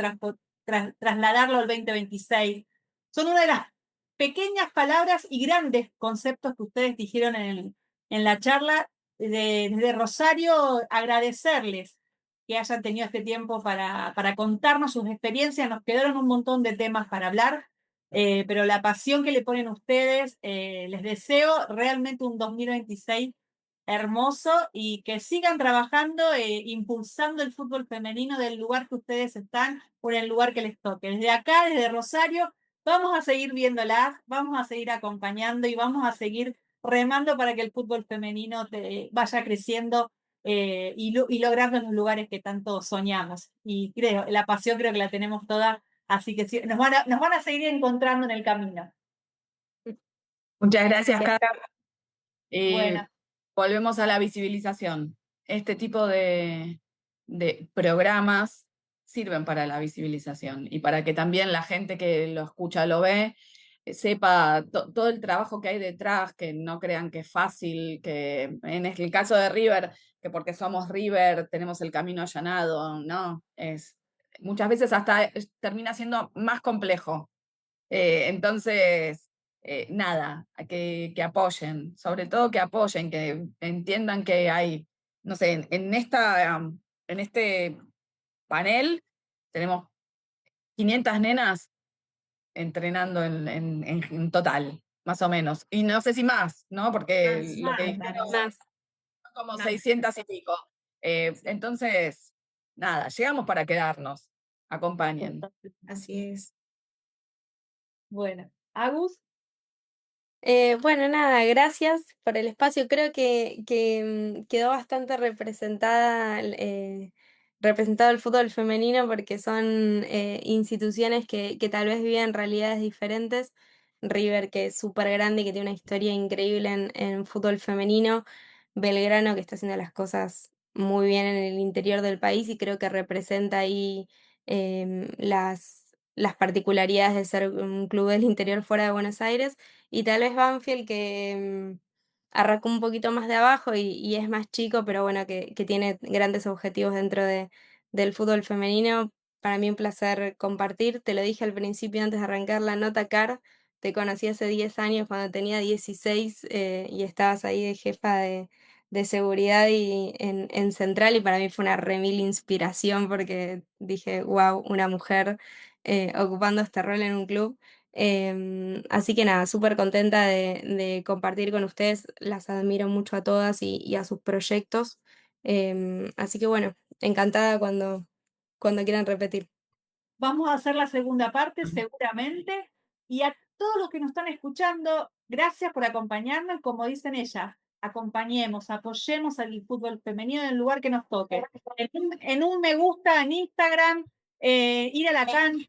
trasladarlo al 2026. Son una de las pequeñas palabras y grandes conceptos que ustedes dijeron en la charla. Desde Rosario, agradecerles que hayan tenido este tiempo para contarnos sus experiencias. Nos quedaron un montón de temas para hablar, pero la pasión que le ponen ustedes, les deseo realmente un 2026 hermoso y que sigan trabajando, impulsando el fútbol femenino del lugar que ustedes están por el lugar que les toque. Desde acá, desde Rosario, vamos a seguir viéndolas, vamos a seguir acompañando y vamos a seguir remando para que el fútbol femenino vaya creciendo, y logrando los lugares que tanto soñamos. Y la pasión creo que la tenemos toda, así que sí, nos van a seguir encontrando en el camino. Muchas gracias, Sí. Carla. Bueno, Volvemos a la visibilización. Este tipo de programas sirven para la visibilización y para que también la gente que lo escucha, lo ve, sepa todo el trabajo que hay detrás, que no crean que es fácil, que en el caso de River, que porque somos River tenemos el camino allanado, ¿no? Muchas veces hasta termina siendo más complejo. Entonces, nada, que apoyen, sobre todo que apoyen, que entiendan que hay, no sé, en este panel tenemos 500 nenas entrenando en total, más o menos. Y no sé si más, ¿no? Porque lo que dijeron Más. son como Más. 600 y pico. Entonces, nada, llegamos para quedarnos. Acompañen. Así es. bueno. Agus, Bueno, nada, gracias por el espacio. Creo que quedó bastante representado el fútbol femenino porque son instituciones que tal vez viven realidades diferentes. River, que es súper grande y que tiene una historia increíble en fútbol femenino. Belgrano, que está haciendo las cosas muy bien en el interior del país y creo que representa ahí las particularidades de ser un club del interior fuera de Buenos Aires. Y tal vez Banfield que arrancó un poquito más de abajo y es más chico, pero bueno, que tiene grandes objetivos dentro del fútbol femenino. Para mí un placer compartir. Te lo dije al principio antes de arrancar la nota, Car. Te conocí hace 10 años cuando tenía 16 y estabas ahí de jefa de seguridad y en Central y para mí fue una remil inspiración porque dije, wow, una mujer ocupando este rol en un club. Así que nada, súper contenta de compartir con ustedes, las admiro mucho a todas y a sus proyectos. Así que bueno, encantada cuando quieran repetir. vamos a hacer la segunda parte seguramente. Y a todos los que nos están escuchando, gracias por acompañarnos. Como dicen ellas, acompañemos, apoyemos al fútbol femenino en el lugar que nos toque. En un me gusta en Instagram, ir a la cancha,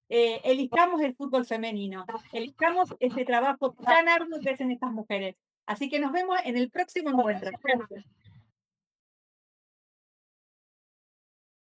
elijamos el fútbol femenino, elijamos este trabajo tan arduo que hacen estas mujeres. Así que nos vemos en el próximo encuentro. Gracias.